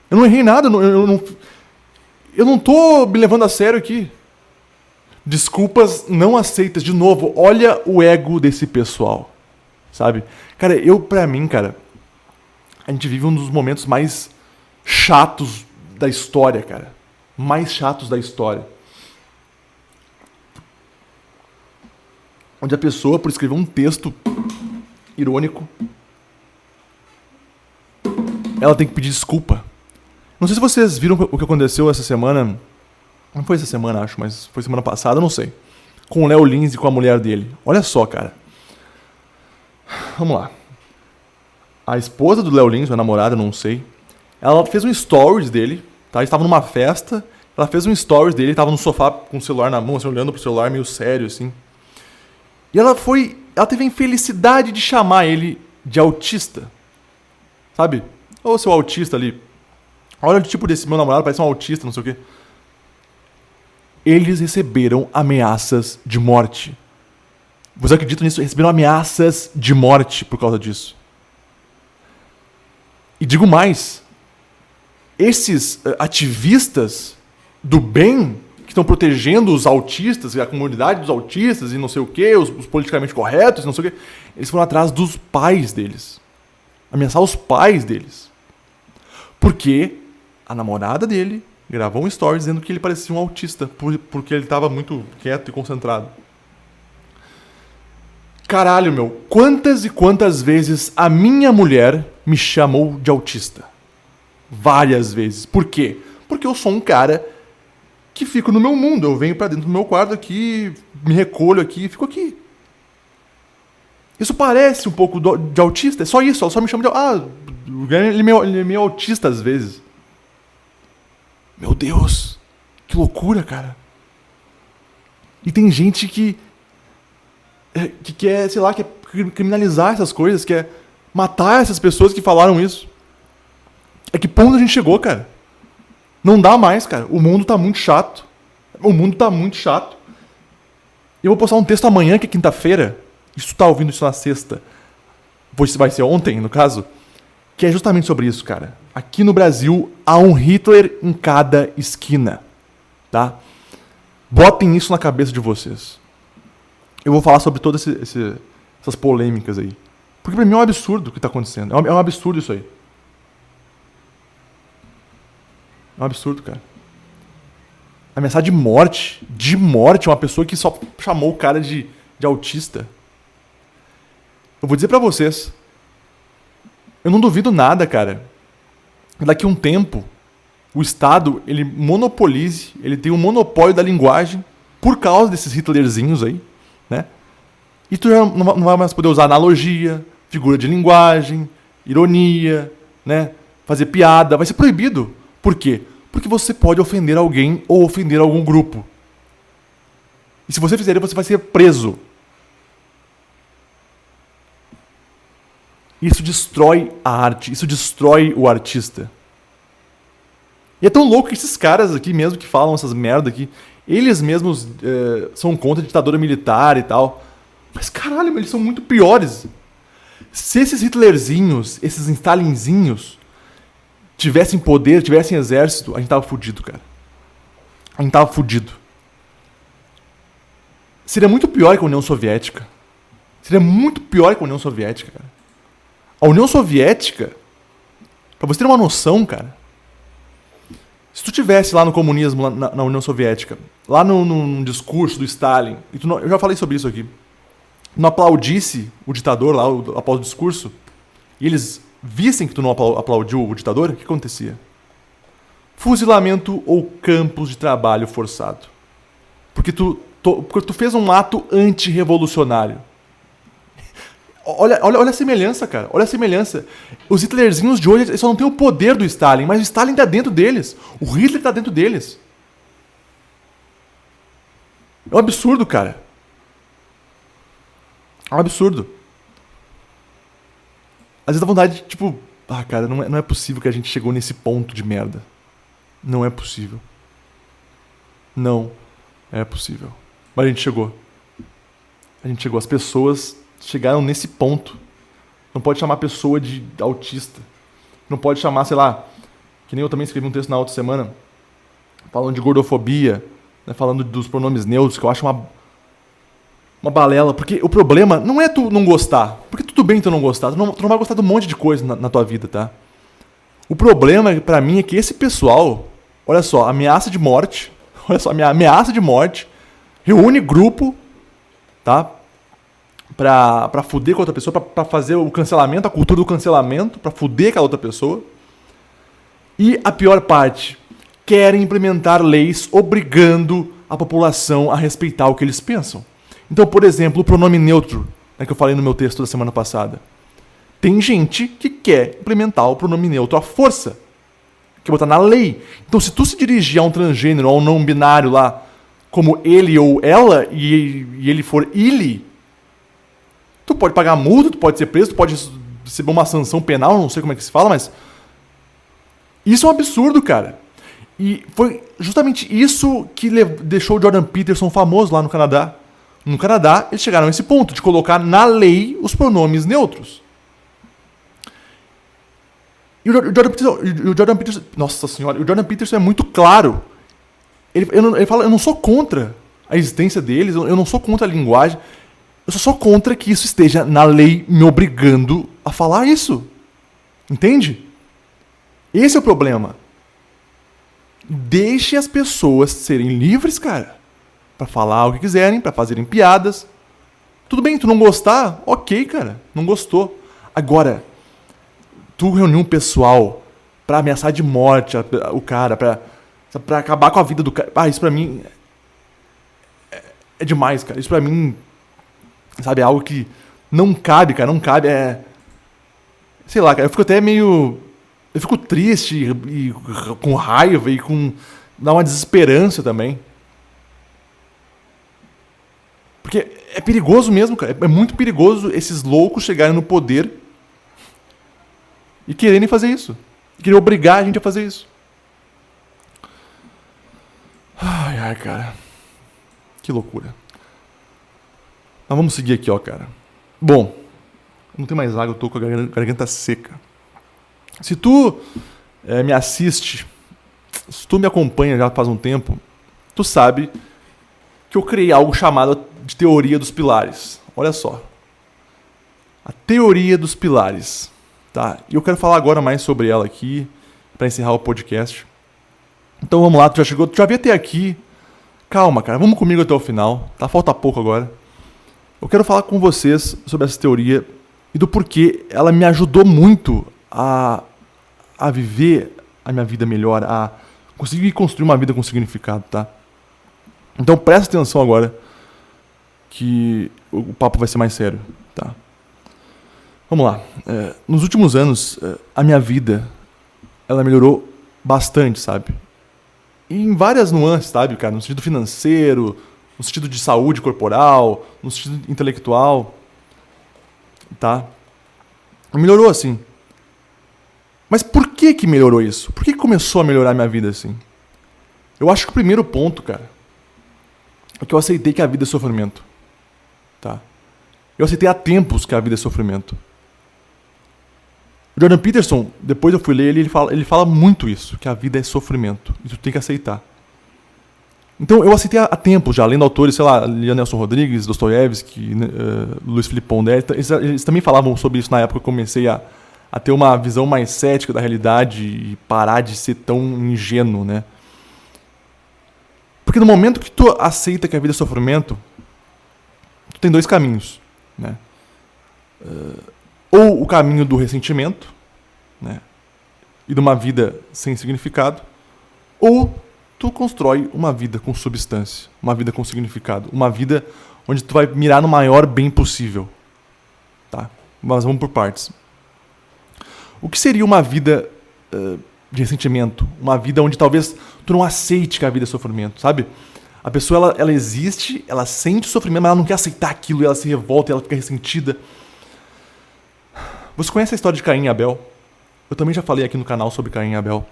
Eu não errei nada, eu não tô me levando a sério aqui. Desculpas não aceitas. De novo, olha o ego desse pessoal, sabe? Cara, pra mim, cara, a gente vive um dos momentos mais chatos da história, cara. Mais chatos da história. Onde a pessoa, por escrever um texto irônico, ela tem que pedir desculpa. Não sei se vocês viram o que aconteceu essa semana. Não foi essa semana, acho, mas foi semana passada, não sei. Com o Léo Lins e com a mulher dele. Olha só, cara. Vamos lá. A esposa do Léo Lins, a namorada, não sei. Ela fez um stories dele, tá? Eles estavam numa festa. Ela fez um stories dele, tava no sofá com o celular na mão, assim, olhando pro celular meio sério, assim. E ela teve a infelicidade de chamar ele de autista. Sabe? Ô, seu autista ali. Olha o tipo desse meu namorado, parece um autista, não sei o quê. Eles receberam ameaças de morte. Você acredita nisso? Receberam ameaças de morte por causa disso. E digo mais. Esses ativistas do bem que estão protegendo os autistas, a comunidade dos autistas e não sei o quê, os politicamente corretos, não sei o quê, eles foram atrás dos pais deles. Ameaçar os pais deles. Porque a namorada dele gravou um story dizendo que ele parecia um autista, porque ele estava muito quieto e concentrado. Caralho, meu. Quantas e quantas vezes a minha mulher me chamou de autista? Várias vezes. Por quê? Porque eu sou um cara que fico no meu mundo. Eu venho pra dentro do meu quarto aqui, me recolho aqui e fico aqui. Isso parece um pouco de autista. É só isso. Ela só me chama de... ele é meio autista às vezes. Meu Deus. Que loucura, cara. E tem gente que quer, sei lá, quer criminalizar essas coisas, quer matar essas pessoas que falaram isso. É que ponto a gente chegou, cara? Não dá mais, cara. O mundo tá muito chato. O mundo tá muito chato. Eu vou postar um texto amanhã, que é quinta-feira. Isso tá ouvindo isso na sexta. Vai ser ontem, no caso. Que é justamente sobre isso, cara. Aqui no Brasil, há um Hitler em cada esquina. Tá? Botem isso na cabeça de vocês. Eu vou falar sobre todas essas polêmicas aí. Porque pra mim é um absurdo o que tá acontecendo. É um absurdo isso aí. É um absurdo, cara. Ameaçar de morte uma pessoa que só chamou o cara de autista. Eu vou dizer pra vocês. Eu não duvido nada, cara. Daqui a um tempo, o Estado, ele monopolize, ele tem um monopólio da linguagem por causa desses Hitlerzinhos aí, né? E tu já não vai mais poder usar analogia, figura de linguagem, ironia, né? Fazer piada, vai ser proibido. Por quê? Porque você pode ofender alguém ou ofender algum grupo. E se você fizer isso, você vai ser preso. Isso destrói a arte, isso destrói o artista. E é tão louco que esses caras aqui mesmo que falam essas merda aqui, eles mesmos são contra a ditadura militar e tal. Mas caralho, eles são muito piores. Se esses Hitlerzinhos, esses Stalinzinhos, tivessem poder, tivessem exército, a gente tava fudido, cara. A gente tava fudido. Seria muito pior que a União Soviética. Seria muito pior que a União Soviética, cara. A União Soviética, pra você ter uma noção, cara, se tu tivesse lá no comunismo, lá na União Soviética, lá num discurso do Stalin, eu já falei sobre isso aqui, não aplaudisse o ditador lá após o discurso, e eles vissem que tu não aplaudiu o ditador, o que acontecia? Fuzilamento ou campos de trabalho forçado. Porque tu fez um ato antirrevolucionário. Olha a semelhança, cara. Olha a semelhança. Os Hitlerzinhos de hoje, eles só não têm o poder do Stalin, mas o Stalin tá dentro deles. O Hitler tá dentro deles. É um absurdo, cara. É um absurdo. Às vezes dá vontade de, tipo... cara, não é possível que a gente chegou nesse ponto de merda. Não é possível. Não é possível. Mas a gente chegou. As pessoas chegaram nesse ponto. Não pode chamar a pessoa de autista. Não pode chamar, sei lá, que nem eu também escrevi um texto na outra semana, falando de gordofobia, né, falando dos pronomes neutros, que eu acho uma balela. Porque o problema não é tu não gostar. Porque tudo bem tu não gostar. Tu não vai gostar de um monte de coisa na tua vida, tá? O problema, pra mim, é que esse pessoal, olha só, ameaça de morte, reúne grupo, tá? Pra fuder com a outra pessoa, pra fazer o cancelamento, a cultura do cancelamento, pra fuder com a outra pessoa. E a pior parte, querem implementar leis obrigando a população a respeitar o que eles pensam. Então, por exemplo, o pronome neutro, né, que eu falei no meu texto da semana passada. Tem gente que quer implementar o pronome neutro à força. Quer botar na lei. Então, se tu se dirigir a um transgênero, a um não binário lá, como ele ou ela, e ele for ele, tu pode pagar multa, tu pode ser preso, tu pode receber uma sanção penal, não sei como é que se fala, mas isso é um absurdo, cara. E foi justamente isso que deixou o Jordan Peterson famoso lá no Canadá. No Canadá, eles chegaram a esse ponto de colocar na lei os pronomes neutros. E o Jordan Peterson, nossa senhora, o Jordan Peterson é muito claro. Ele fala, eu não sou contra a existência deles, eu não sou contra a linguagem, eu sou só contra que isso esteja na lei me obrigando a falar isso. Entende? Esse é o problema. Deixe as pessoas serem livres, cara, pra falar o que quiserem, pra fazerem piadas. Tudo bem, tu não gostar, ok, cara, não gostou. Agora, tu reuniu um pessoal pra ameaçar de morte o cara, pra acabar com a vida do cara. Ah, isso pra mim é demais, cara. Isso pra mim, sabe, é algo que não cabe, cara, não cabe. Sei lá, cara, eu fico até meio... Eu fico triste e com raiva e dá uma desesperança também. Porque é perigoso mesmo, cara. É muito perigoso esses loucos chegarem no poder e quererem fazer isso. E querer obrigar a gente a fazer isso. Ai, cara. Que loucura. Mas vamos seguir aqui, ó, cara. Bom, não tem mais água, eu tô com a garganta seca. Se tu me assiste, se tu me acompanha já faz um tempo, tu sabe que eu criei algo chamado de teoria dos pilares. Olha só. A teoria dos pilares. Tá? E eu quero falar agora mais sobre ela aqui, para encerrar o podcast. Então vamos lá, tu já chegou, tu já veio até aqui. Calma, cara, vamos comigo até o final. Tá? Falta pouco agora. Eu quero falar com vocês sobre essa teoria e do porquê ela me ajudou muito a viver a minha vida melhor, a conseguir construir uma vida com significado, tá? Então presta atenção agora que o papo vai ser mais sério, tá? Vamos lá. Nos últimos anos, a minha vida, ela melhorou bastante, sabe? E em várias nuances, sabe, cara? No sentido financeiro, no sentido de saúde corporal, no sentido intelectual, tá? Melhorou assim. Mas por que melhorou isso? Por que começou a melhorar a minha vida assim? Eu acho que o primeiro ponto, cara, é que eu aceitei que a vida é sofrimento. Tá? Eu aceitei há tempos que a vida é sofrimento. O Jordan Peterson, depois eu fui ler ele fala muito isso, que a vida é sofrimento. E tu tem que aceitar. Então eu aceitei há tempos já, lendo autores, sei lá, Nelson Rodrigues, Dostoiévski, Luiz Felipe Pondé, eles também falavam sobre isso na época que eu comecei a ter uma visão mais cética da realidade e parar de ser tão ingênuo, né? Porque no momento que tu aceita que a vida é sofrimento, tu tem dois caminhos, né? Ou o caminho do ressentimento, né? E de uma vida sem significado, ou tu constrói uma vida com substância, uma vida com significado, uma vida onde tu vai mirar no maior bem possível, tá? Mas vamos por partes. O que seria uma vida de ressentimento? Uma vida onde talvez tu não aceite que a vida é sofrimento, sabe? A pessoa, ela existe, ela sente sofrimento, mas ela não quer aceitar aquilo, e ela se revolta, e ela fica ressentida. Você conhece a história de Caim e Abel? Eu também já falei aqui no canal sobre Caim e Abel.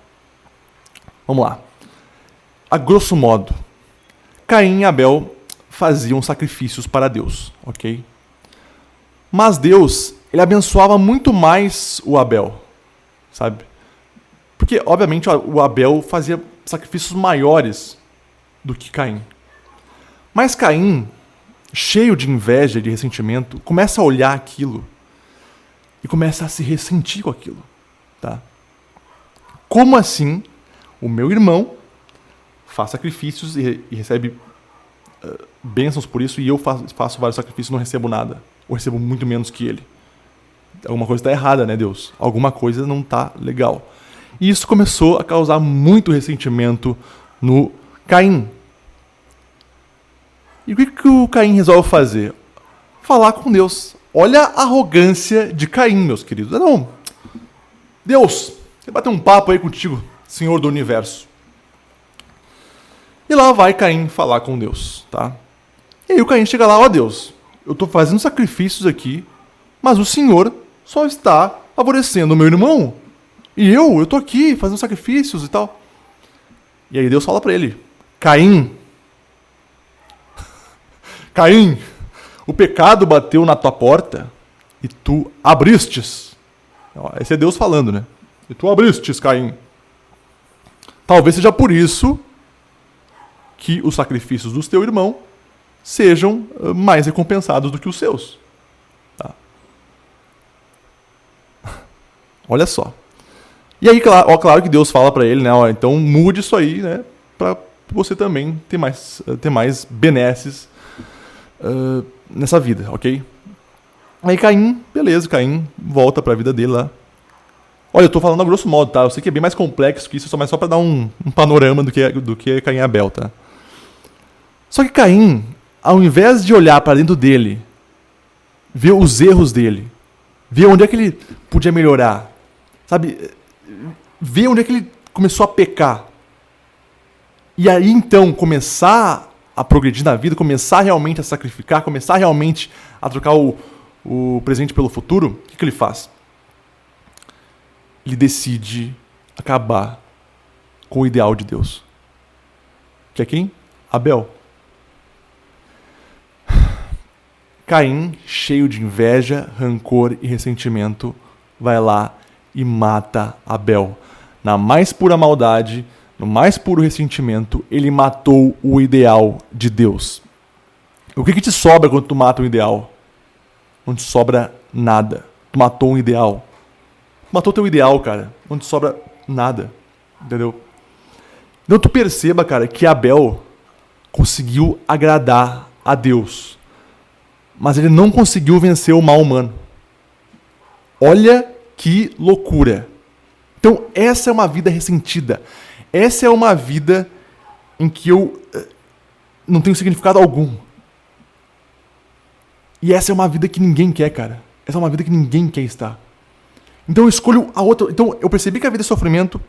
Vamos lá. A grosso modo, Caim e Abel faziam sacrifícios para Deus, ok? Mas Deus, ele abençoava muito mais o Abel, sabe? Porque, obviamente, o Abel fazia sacrifícios maiores do que Caim. Mas Caim, cheio de inveja e de ressentimento, começa a olhar aquilo e começa a se ressentir com aquilo, tá? Como assim o meu irmão faz sacrifícios e recebe bênçãos por isso, e eu faço vários sacrifícios e não recebo nada? Ou recebo muito menos que ele? Alguma coisa está errada, né, Deus? Alguma coisa não está legal. E isso começou a causar muito ressentimento no Caim. E o que o Caim resolve fazer? Falar com Deus. Olha a arrogância de Caim, meus queridos. Não, Deus, quer bater um papo aí contigo, Senhor do Universo. E lá vai Caim falar com Deus, tá? E aí o Caim chega lá, ó Deus, eu estou fazendo sacrifícios aqui, mas o Senhor só está favorecendo o meu irmão. E eu estou aqui fazendo sacrifícios e tal. E aí Deus fala para ele, Caim, o pecado bateu na tua porta e tu abristes. Esse é Deus falando, né? E tu abristes, Caim. Talvez seja por isso que os sacrifícios do teu irmão sejam mais recompensados do que os seus. Tá? Olha só. E aí, claro que Deus fala para ele, né? Ó, então mude isso aí, né? Para você também ter mais benesses nessa vida, ok? Aí Caim, beleza, Caim volta para a vida dele lá. Olha, eu tô falando a grosso modo, tá? Eu sei que é bem mais complexo que isso, mas só para dar um panorama do que Caim e Abel, tá? Só que Caim, ao invés de olhar para dentro dele, ver os erros dele, ver onde é que ele podia melhorar, sabe? Ver onde é que ele começou a pecar. E aí então começar a progredir na vida, começar realmente a sacrificar, começar realmente a trocar o presente pelo futuro, o que ele faz? Ele decide acabar com o ideal de Deus. Que é quem? Abel. Caim, cheio de inveja, rancor e ressentimento, vai lá e mata Abel. Na mais pura maldade, no mais puro ressentimento, ele matou o ideal de Deus. O que te sobra quando tu mata um ideal? Não te sobra nada. Tu matou um ideal. Matou teu ideal, cara. Não te sobra nada. Entendeu? Então tu perceba, cara, que Abel conseguiu agradar a Deus. Mas ele não conseguiu vencer o mal humano. Olha que loucura. Então essa é uma vida ressentida. Essa é uma vida em que eu não tenho significado algum. E essa é uma vida que ninguém quer, cara. Essa é uma vida que ninguém quer estar. Então eu escolho a outra. Então eu percebi que a vida é sofrimento.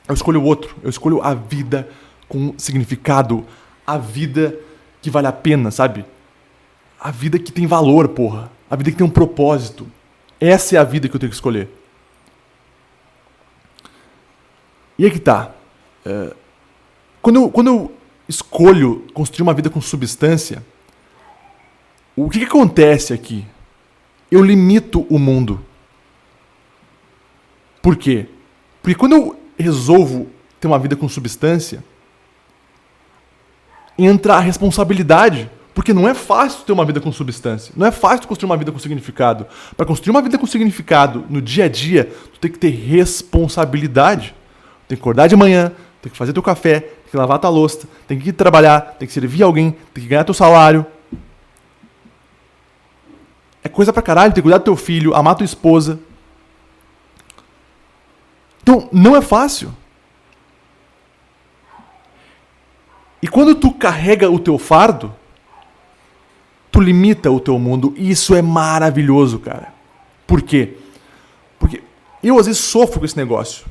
Eu escolho o outro. Eu escolho a vida com significado. A vida que vale a pena, sabe? A vida que tem valor, porra. A vida que tem um propósito. Essa é a vida que eu tenho que escolher. E aí que tá. Quando eu escolho construir uma vida com substância, o que acontece aqui? Eu limito o mundo. Por quê? Porque quando eu resolvo ter uma vida com substância, entra a responsabilidade. Porque não é fácil ter uma vida com substância. Não é fácil construir uma vida com significado. Para construir uma vida com significado no dia a dia, tu tem que ter responsabilidade. Tem que acordar de manhã, tem que fazer teu café, tem que lavar tua louça, tem que ir trabalhar, tem que servir alguém, tem que ganhar teu salário. É coisa pra caralho, tem que cuidar do teu filho, amar tua esposa. Então, não é fácil. E quando tu carrega o teu fardo, tu limita o teu mundo, e isso é maravilhoso, cara. Por quê? Porque eu às vezes sofro com esse negócio.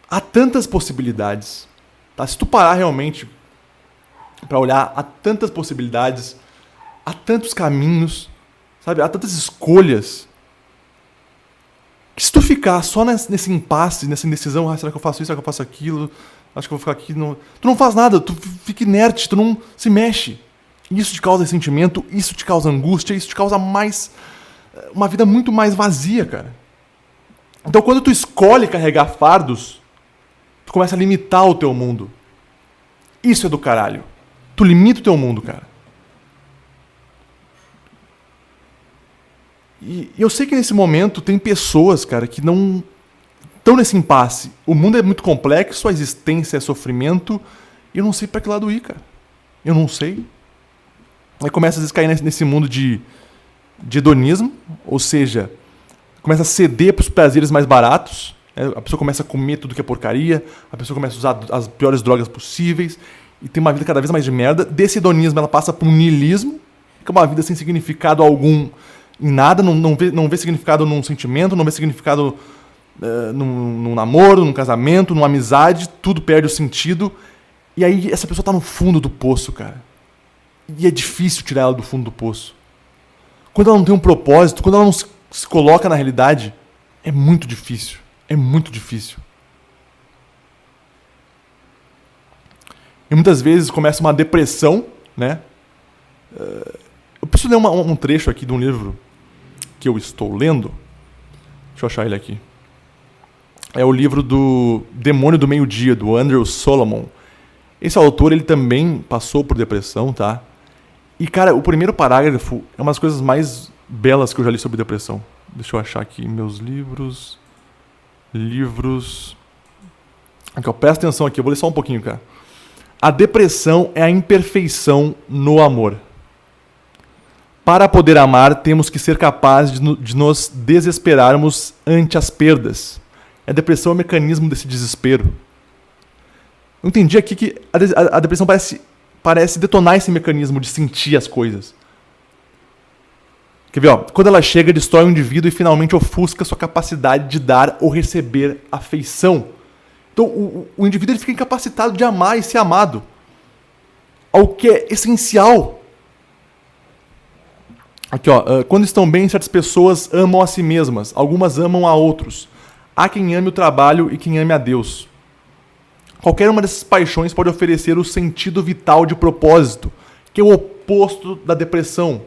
Há tantas possibilidades. Tá? Se tu parar realmente para olhar, há tantas possibilidades, há tantos caminhos, sabe? Há tantas escolhas. Que se tu ficar só nesse impasse, nessa indecisão, será que eu faço isso, será que eu faço aquilo, acho que eu vou ficar aqui, não... tu não faz nada, tu fica inerte, tu não se mexe. Isso te causa ressentimento, isso te causa angústia, isso te causa uma vida muito mais vazia, cara. Então quando tu escolhe carregar fardos, tu começa a limitar o teu mundo. Isso é do caralho. Tu limita o teu mundo, cara. E eu sei que nesse momento tem pessoas, cara, que não estão nesse impasse. O mundo é muito complexo, a existência é sofrimento, e eu não sei pra que lado ir, cara. Eu não sei. Aí começa às vezes a cair nesse mundo de hedonismo, ou seja, começa a ceder pros prazeres mais baratos, né? A pessoa começa a comer tudo que é porcaria, a pessoa começa a usar as piores drogas possíveis, e tem uma vida cada vez mais de merda. Desse hedonismo ela passa para um niilismo, que é uma vida sem significado algum em nada, não vê significado num sentimento, não vê significado num namoro, num casamento, numa amizade, tudo perde o sentido. E aí essa pessoa tá no fundo do poço, cara. E é difícil tirar ela do fundo do poço. Quando ela não tem um propósito, quando ela não se coloca na realidade, é muito difícil. É muito difícil. E muitas vezes começa uma depressão, né? Eu preciso ler um trecho aqui de um livro que eu estou lendo. Deixa eu achar ele aqui. É o livro do Demônio do Meio-Dia, do Andrew Solomon. Esse autor, ele também passou por depressão, tá? E, cara, o primeiro parágrafo é uma das coisas mais belas que eu já li sobre depressão. Deixa eu achar aqui meus livros. Aqui, ó, presta atenção aqui, eu vou ler só um pouquinho, cara. A depressão é a imperfeição no amor. Para poder amar, temos que ser capazes de nos desesperarmos ante as perdas. A depressão é o mecanismo desse desespero. Eu entendi aqui que a depressão parece detonar esse mecanismo de sentir as coisas. Quer ver? Ó? Quando ela chega, destrói o indivíduo e finalmente ofusca sua capacidade de dar ou receber afeição. Então o indivíduo ele fica incapacitado de amar e ser amado. Algo que é essencial. Aqui, ó, quando estão bem, certas pessoas amam a si mesmas, algumas amam a outros. Há quem ame o trabalho e quem ame a Deus. Qualquer uma dessas paixões pode oferecer o sentido vital de propósito, que é o oposto da depressão.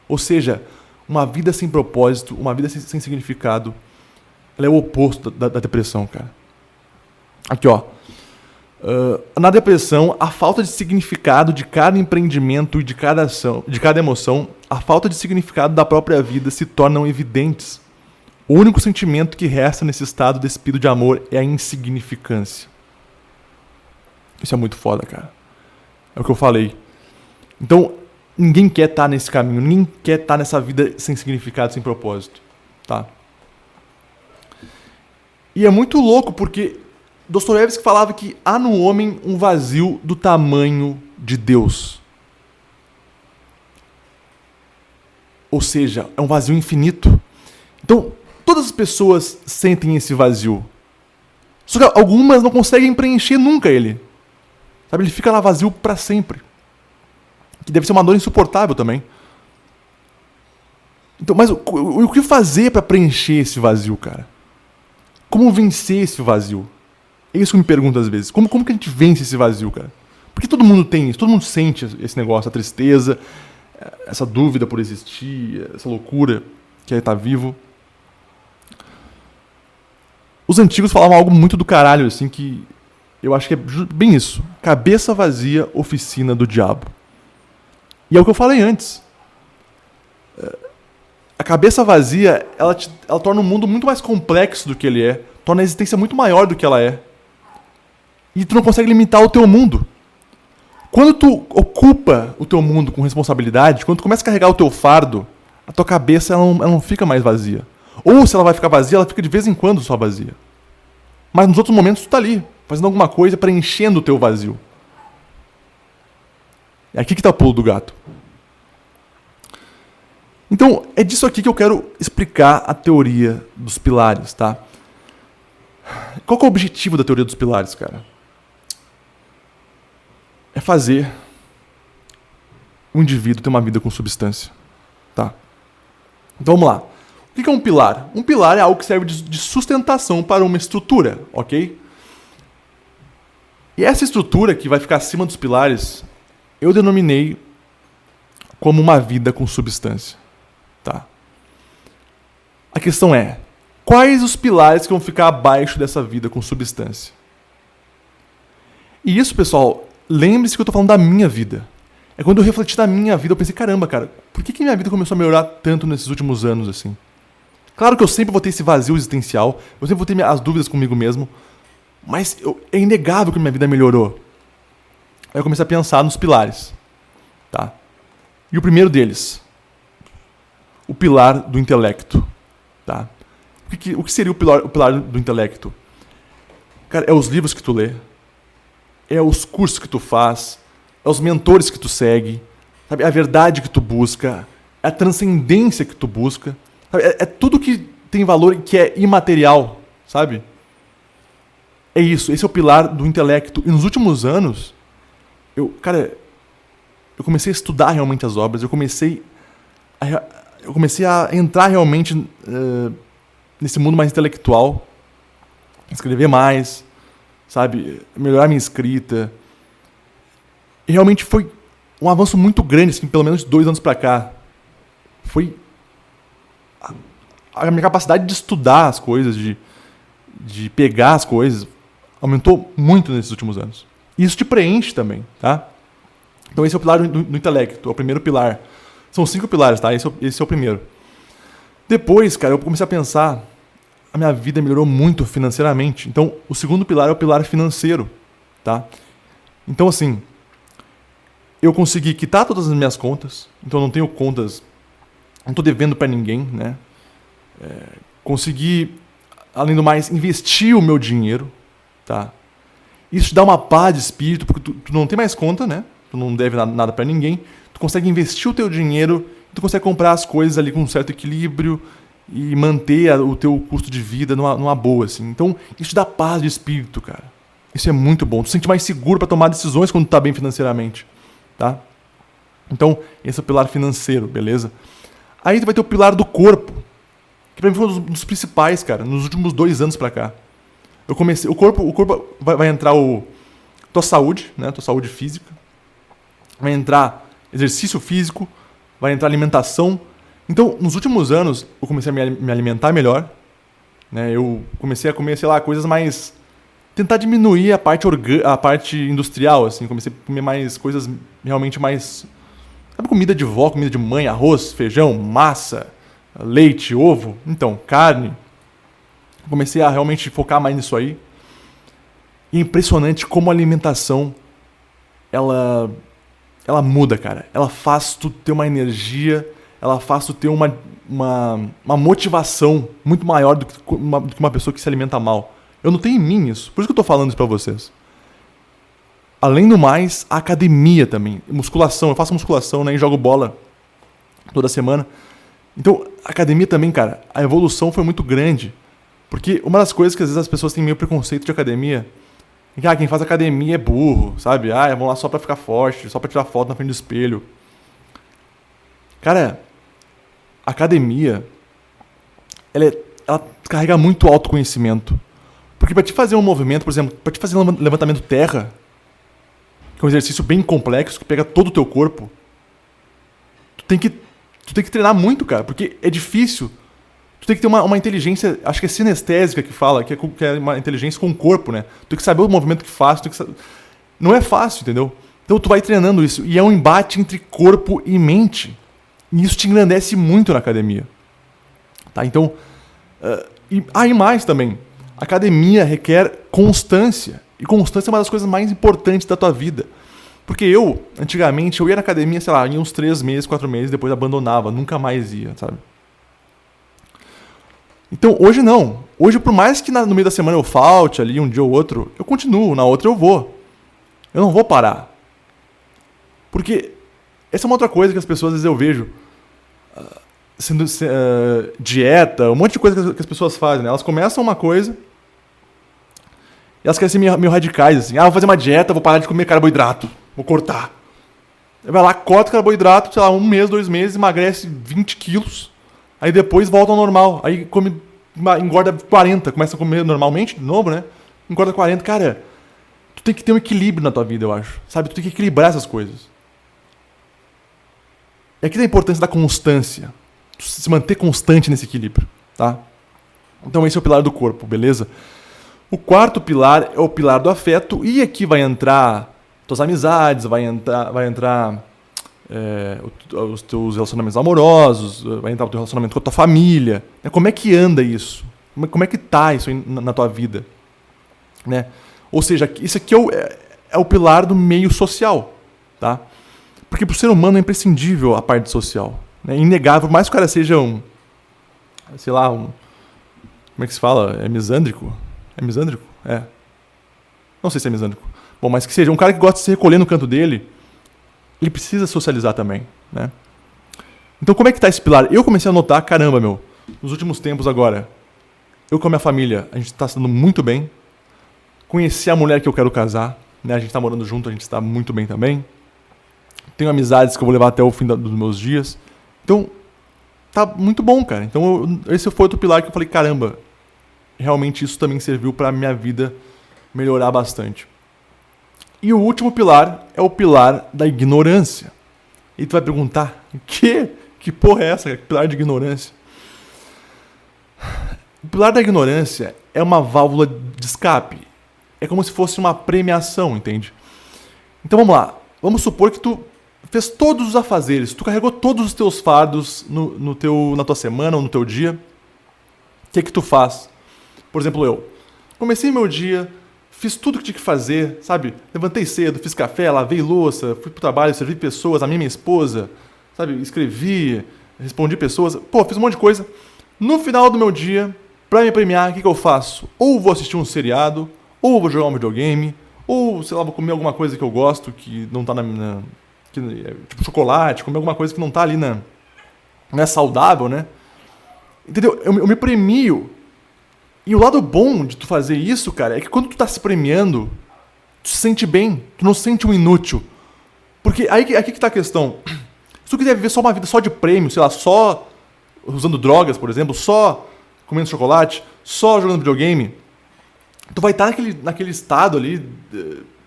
Ou seja, uma vida sem propósito, uma vida sem significado, ela é o oposto da depressão, cara. Aqui, ó. Na depressão, a falta de significado de cada empreendimento e de cada ação, de cada emoção, a falta de significado da própria vida se tornam evidentes. O único sentimento que resta nesse estado despido de amor é a insignificância. Isso é muito foda, cara. É o que eu falei. Então, ninguém quer estar nesse caminho, ninguém quer estar nessa vida sem significado, sem propósito, tá? E é muito louco porque Dostoiévski falava que há no homem um vazio do tamanho de Deus. Ou seja, é um vazio infinito. Então, todas as pessoas sentem esse vazio. Só que algumas não conseguem preencher nunca ele. Sabe, ele fica lá vazio para sempre. Que deve ser uma dor insuportável também. Então, mas o que fazer para preencher esse vazio, cara? Como vencer esse vazio? É isso que eu me pergunto às vezes. Como que a gente vence esse vazio, cara? Porque todo mundo tem isso, todo mundo sente esse negócio, a tristeza, essa dúvida por existir, essa loucura que é estar vivo. Os antigos falavam algo muito do caralho, assim, que eu acho que é bem isso. Cabeça vazia, oficina do diabo. E é o que eu falei antes. A cabeça vazia, ela torna o mundo muito mais complexo do que ele é. Torna a existência muito maior do que ela é. E tu não consegue limitar o teu mundo. Quando tu ocupa o teu mundo com responsabilidade, quando tu começa a carregar o teu fardo, a tua cabeça ela não fica mais vazia. Ou se ela vai ficar vazia, ela fica de vez em quando só vazia. Mas nos outros momentos tu tá ali, fazendo alguma coisa, preenchendo o teu vazio. É aqui que tá o pulo do gato. Então, é disso aqui que eu quero explicar a teoria dos pilares, tá? Qual que é o objetivo da teoria dos pilares, cara? É fazer o indivíduo ter uma vida com substância, tá? Então vamos lá. O que é um pilar? Um pilar é algo que serve de sustentação para uma estrutura, ok? E essa estrutura que vai ficar acima dos pilares, eu denominei como uma vida com substância, tá? A questão é, quais os pilares que vão ficar abaixo dessa vida com substância? E isso, pessoal, lembre-se que eu estou falando da minha vida. É quando eu refleti na minha vida, eu pensei, caramba, cara, por que minha vida começou a melhorar tanto nesses últimos anos, assim? Claro que eu sempre vou ter esse vazio existencial, eu sempre vou ter as dúvidas comigo mesmo, mas é inegável que minha vida melhorou. Aí eu comecei a pensar nos pilares, tá? E o primeiro deles, o pilar do intelecto, tá? O que seria o pilar do intelecto? Cara, é os livros que tu lê, é os cursos que tu faz, é os mentores que tu segue, sabe? É a verdade que tu busca, é a transcendência que tu busca, sabe? É tudo que tem valor e que é imaterial, sabe? É isso, esse é o pilar do intelecto. E nos últimos anos, eu comecei a estudar realmente as obras, eu comecei a entrar realmente nesse mundo mais intelectual, escrever mais, sabe, melhorar minha escrita. E realmente foi um avanço muito grande, assim, pelo menos de 2 anos pra cá. Foi a minha capacidade de estudar as coisas, de pegar as coisas, aumentou muito nesses últimos anos. E isso te preenche também, tá? Então esse é o pilar do intelecto, é o primeiro pilar. São 5 pilares, tá? Esse é o primeiro. Depois, cara, eu comecei a pensar, a minha vida melhorou muito financeiramente. Então, o segundo pilar é o pilar financeiro, tá? Então, assim, eu consegui quitar todas as minhas contas, então eu não tenho contas, não estou devendo para ninguém, né? Consegui, além do mais, investir o meu dinheiro, tá? Isso te dá uma paz de espírito, porque tu não tem mais conta, né? Tu não deve nada para ninguém, tu consegue investir o teu dinheiro, tu consegue comprar as coisas ali com um certo equilíbrio e manter o teu custo de vida numa boa, assim. Então, isso te dá paz de espírito, cara. Isso é muito bom. Tu se sente mais seguro para tomar decisões quando tu tá bem financeiramente, tá? Então, esse é o pilar financeiro, beleza? Aí tu vai ter o pilar do corpo, que pra mim foi um dos principais, cara, nos últimos 2 anos pra cá. Eu comecei, o corpo vai entrar tua saúde, né, tua saúde física, vai entrar exercício físico, vai entrar alimentação. Então, nos últimos anos, eu comecei a me alimentar melhor, né, eu comecei a comer, sei lá, coisas mais, tentar diminuir a parte industrial, assim, comecei a comer mais coisas realmente mais, sabe, comida de vó, comida de mãe, arroz, feijão, massa, leite, ovo, então, carne. Comecei a realmente focar mais nisso aí. E é impressionante como a alimentação, ela muda, cara. Ela faz tu ter uma energia, ela faz tu ter uma motivação muito maior do que uma pessoa que se alimenta mal. Eu não tenho em mim isso, por isso que eu tô falando isso pra vocês. Além do mais, a academia também. Musculação, eu faço musculação, né, e jogo bola toda semana. Então, a academia também, cara, a evolução foi muito grande. Porque uma das coisas que às vezes as pessoas têm meio preconceito de academia é que quem faz academia é burro, sabe? Vão lá só pra ficar forte, só pra tirar foto na frente do espelho. Cara, a academia, ela carrega muito autoconhecimento. Porque pra te fazer um movimento, por exemplo, pra te fazer um levantamento terra, que é um exercício bem complexo, que pega todo o teu corpo, tu tem que treinar muito, cara, porque é difícil. Tu tem que ter uma inteligência, acho que é sinestésica que fala, que é uma inteligência com o corpo, né? Tu tem que saber o movimento que faz, não é fácil, entendeu? Então tu vai treinando isso, e é um embate entre corpo e mente. E isso te engrandece muito na academia. Tá? Então, e mais também, a academia requer constância. E constância é uma das coisas mais importantes da tua vida. Porque antigamente, eu ia na academia, sei lá, ia uns 3 meses, 4 meses, depois abandonava, nunca mais ia, sabe? Então, hoje não. Hoje, por mais que no meio da semana eu falte ali um dia ou outro, eu continuo, na outra eu vou. Eu não vou parar. Porque essa é uma outra coisa que as pessoas, às vezes eu vejo, dieta, um monte de coisa que as pessoas fazem, né? Elas começam uma coisa e elas querem ser meio radicais, assim. Vou fazer uma dieta, vou parar de comer carboidrato, vou cortar. Vai lá, corta o carboidrato, sei lá, 1 mês, 2 meses, emagrece 20 quilos. Aí depois volta ao normal. Aí engorda 40, começa a comer normalmente, de novo, né? Engorda 40. Cara, tu tem que ter um equilíbrio na tua vida, eu acho. Sabe? Tu tem que equilibrar essas coisas. E aqui tem a importância da constância. Tu se manter constante nesse equilíbrio, tá? Então esse é o pilar do corpo, beleza? O quarto pilar é o pilar do afeto. E aqui vai entrar tuas amizades, vai entrar os teus relacionamentos amorosos, vai entrar o teu relacionamento com a tua família. Como é que anda isso? Como é que tá isso aí na tua vida? Né? Ou seja, isso aqui é o pilar do meio social, tá? Porque pro ser humano é imprescindível a parte social. É inegável, por mais que o cara seja sei lá, como é que se fala? É misândrico? É misândrico? É. Não sei se é misândrico. Bom, mas que seja um cara que gosta de se recolher no canto dele, ele precisa socializar também, né? Então como é que tá esse pilar? Eu comecei a notar, caramba, nos últimos tempos agora, eu com a minha família, a gente tá se dando muito bem. Conheci a mulher que eu quero casar, né? A gente tá morando junto, a gente tá muito bem também. Tenho amizades que eu vou levar até o fim dos meus dias. Então, tá muito bom, cara. Então, esse foi outro pilar que eu falei, caramba, realmente isso também serviu pra minha vida melhorar bastante. E o último pilar é o pilar da ignorância. E tu vai perguntar, que porra é essa, cara? Pilar de ignorância? O pilar da ignorância é uma válvula de escape. É como se fosse uma premiação, entende? Então vamos lá. Vamos supor que tu fez todos os afazeres, tu carregou todos os teus fardos na tua semana ou no teu dia. O que tu faz? Por exemplo, eu comecei meu dia, fiz tudo que tinha que fazer, sabe? Levantei cedo, fiz café, lavei louça, fui pro trabalho, servi pessoas, amei minha esposa, sabe? Escrevi, respondi pessoas, fiz um monte de coisa. No final do meu dia, pra me premiar, o que eu faço? Ou vou assistir um seriado, ou vou jogar um videogame, ou, sei lá, vou comer alguma coisa que eu gosto, que não tá tipo chocolate, comer alguma coisa que não tá ali não é saudável, né? Entendeu? Eu me premio. E o lado bom de tu fazer isso, cara, é que quando tu tá se premiando, tu se sente bem, tu não se sente um inútil. Porque aqui que tá a questão. Se tu quiser viver só uma vida só de prêmio, sei lá, só usando drogas, por exemplo, só comendo chocolate, só jogando videogame, tu vai estar naquele estado ali,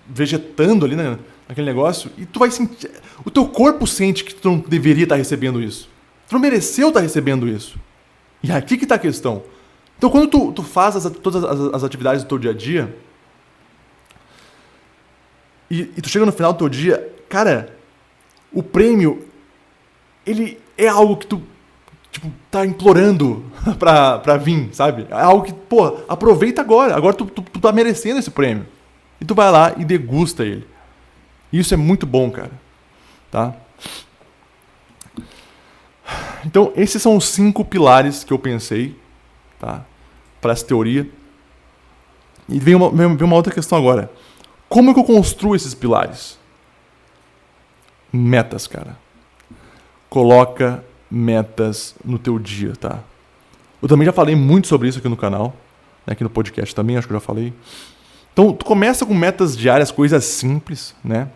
vegetando ali, né, naquele negócio, e tu vai sentir. O teu corpo sente que tu não deveria estar recebendo isso. Tu não mereceu estar recebendo isso. E aqui que tá a questão. Então, quando tu faz todas as atividades do teu dia a dia, e tu chega no final do teu dia, cara, o prêmio, ele é algo que tu, tipo, tá implorando pra vir, sabe? É algo que, aproveita agora. Agora tu tá merecendo esse prêmio. E tu vai lá e degusta ele. E isso é muito bom, cara. Tá? Então, esses são os 5 pilares que eu pensei, tá? Para essa teoria. E vem uma outra questão agora. Como que eu construo esses pilares? Metas, cara. Coloca metas no teu dia, tá? Eu também já falei muito sobre isso aqui no canal, né? Aqui no podcast também, acho que eu já falei. Então, tu começa com metas diárias, coisas simples, né?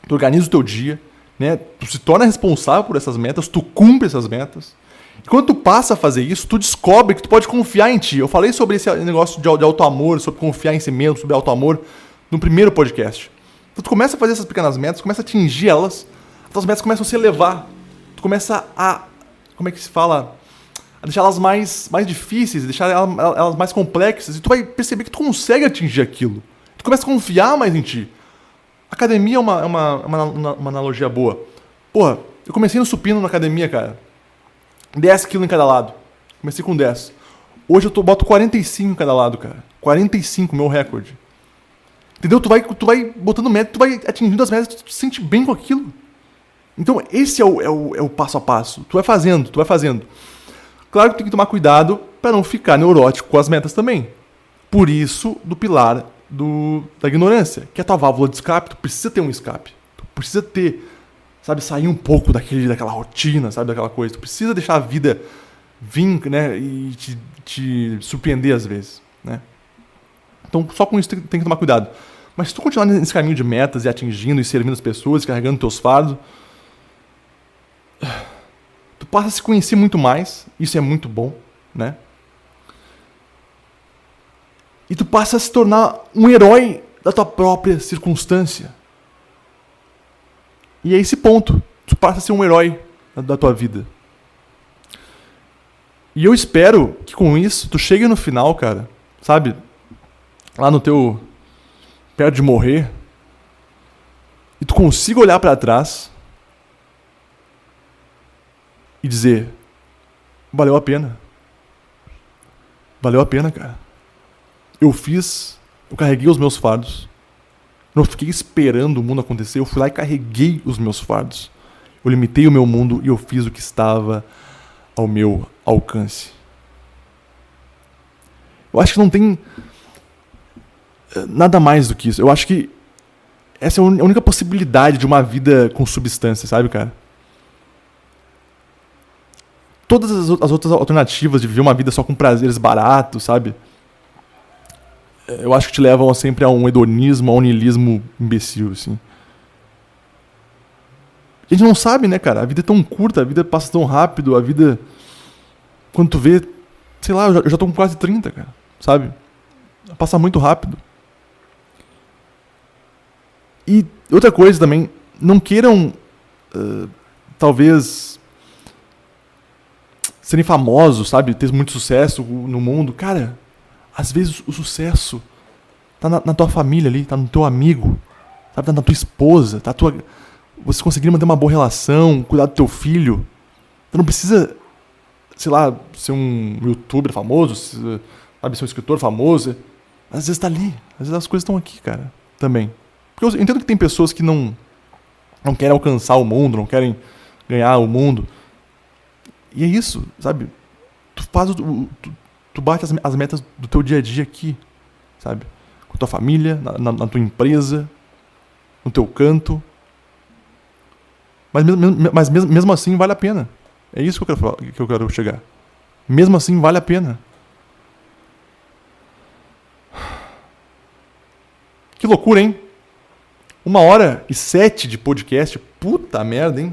Tu organiza o teu dia, né? Tu se torna responsável por essas metas, tu cumpre essas metas. E quando tu passa a fazer isso, tu descobre que tu pode confiar em ti. Eu falei sobre esse negócio de auto-amor, sobre confiar em si mesmo, sobre auto-amor, no primeiro podcast. Então tu começa a fazer essas pequenas metas, começa a atingir elas, as tuas metas começam a se elevar. Tu começa a, como é que se fala? A deixar elas mais difíceis, deixar elas mais complexas. E tu vai perceber que tu consegue atingir aquilo. Tu começa a confiar mais em ti. Academia é uma analogia boa. Eu comecei no supino na academia, cara. 10 quilos em cada lado. Comecei com 10. Hoje eu boto 45 em cada lado, cara. 45, meu recorde. Entendeu? Tu vai botando meta, tu vai atingindo as metas, tu te sente bem com aquilo. Então esse é o passo a passo. Tu vai fazendo. Claro que tu tem que tomar cuidado para não ficar neurótico com as metas também. Por isso, do pilar da ignorância, que é a tua válvula de escape. Tu precisa ter um escape. Tu precisa ter, sabe, sair um pouco daquela rotina, sabe, daquela coisa. Tu precisa deixar a vida vir, né, e te surpreender às vezes, né? Então, só com isso tem que tomar cuidado. Mas se tu continuar nesse caminho de metas e atingindo e servindo as pessoas, carregando teus fardos, passa a se conhecer muito mais, isso é muito bom, né? E tu passa a se tornar um herói da tua própria circunstância. E é esse ponto, tu passa a ser um herói da tua vida. E eu espero que com isso tu chegue no final, cara, sabe? Lá no teu... perto de morrer. E tu consiga olhar pra trás e dizer: valeu a pena. Valeu a pena, cara. Eu carreguei os meus fardos. Não fiquei esperando o mundo acontecer, eu fui lá e carreguei os meus fardos. Eu limitei o meu mundo e eu fiz o que estava ao meu alcance. Eu acho que não tem nada mais do que isso. Eu acho que essa é a única possibilidade de uma vida com substância, sabe, cara? Todas as outras alternativas de viver uma vida só com prazeres baratos, sabe? Eu acho que te levam sempre a um hedonismo, a um niilismo imbecil, assim. A gente não sabe, né, cara? A vida é tão curta, a vida passa tão rápido, a vida... Quando tu vê... Sei lá, eu já tô com quase 30, cara. Sabe? Passa muito rápido. E outra coisa também, não queiram, talvez, serem famosos, sabe? Ter muito sucesso no mundo. Cara, às vezes o sucesso tá na tua família ali, tá no teu amigo, sabe? Tá na tua esposa, tá você conseguir manter uma boa relação, cuidar do teu filho. Tu não precisa, sei lá, ser um youtuber famoso, sabe? Ser um escritor famoso. Às vezes tá ali, às vezes as coisas estão aqui, cara, também. Porque eu entendo que tem pessoas que não querem alcançar o mundo, não querem ganhar o mundo. E é isso, sabe? Tu bate as metas do teu dia a dia aqui, sabe? Com a tua família, na tua empresa, no teu canto. Mas mesmo assim vale a pena. É isso que eu quero chegar. Mesmo assim vale a pena. Que loucura, hein? 1h07 de podcast. Puta merda, hein?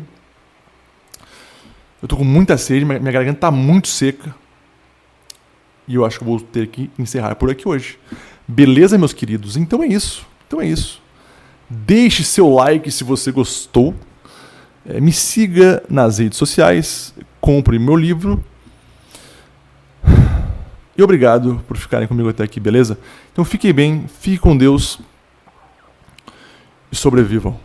Eu tô com muita sede, minha garganta tá muito seca. E eu acho que eu vou ter que encerrar por aqui hoje. Beleza, meus queridos? Então é isso. Deixe seu like se você gostou. Me siga nas redes sociais. Compre meu livro. E obrigado por ficarem comigo até aqui, beleza? Então fiquem bem, fiquem com Deus. E sobrevivam.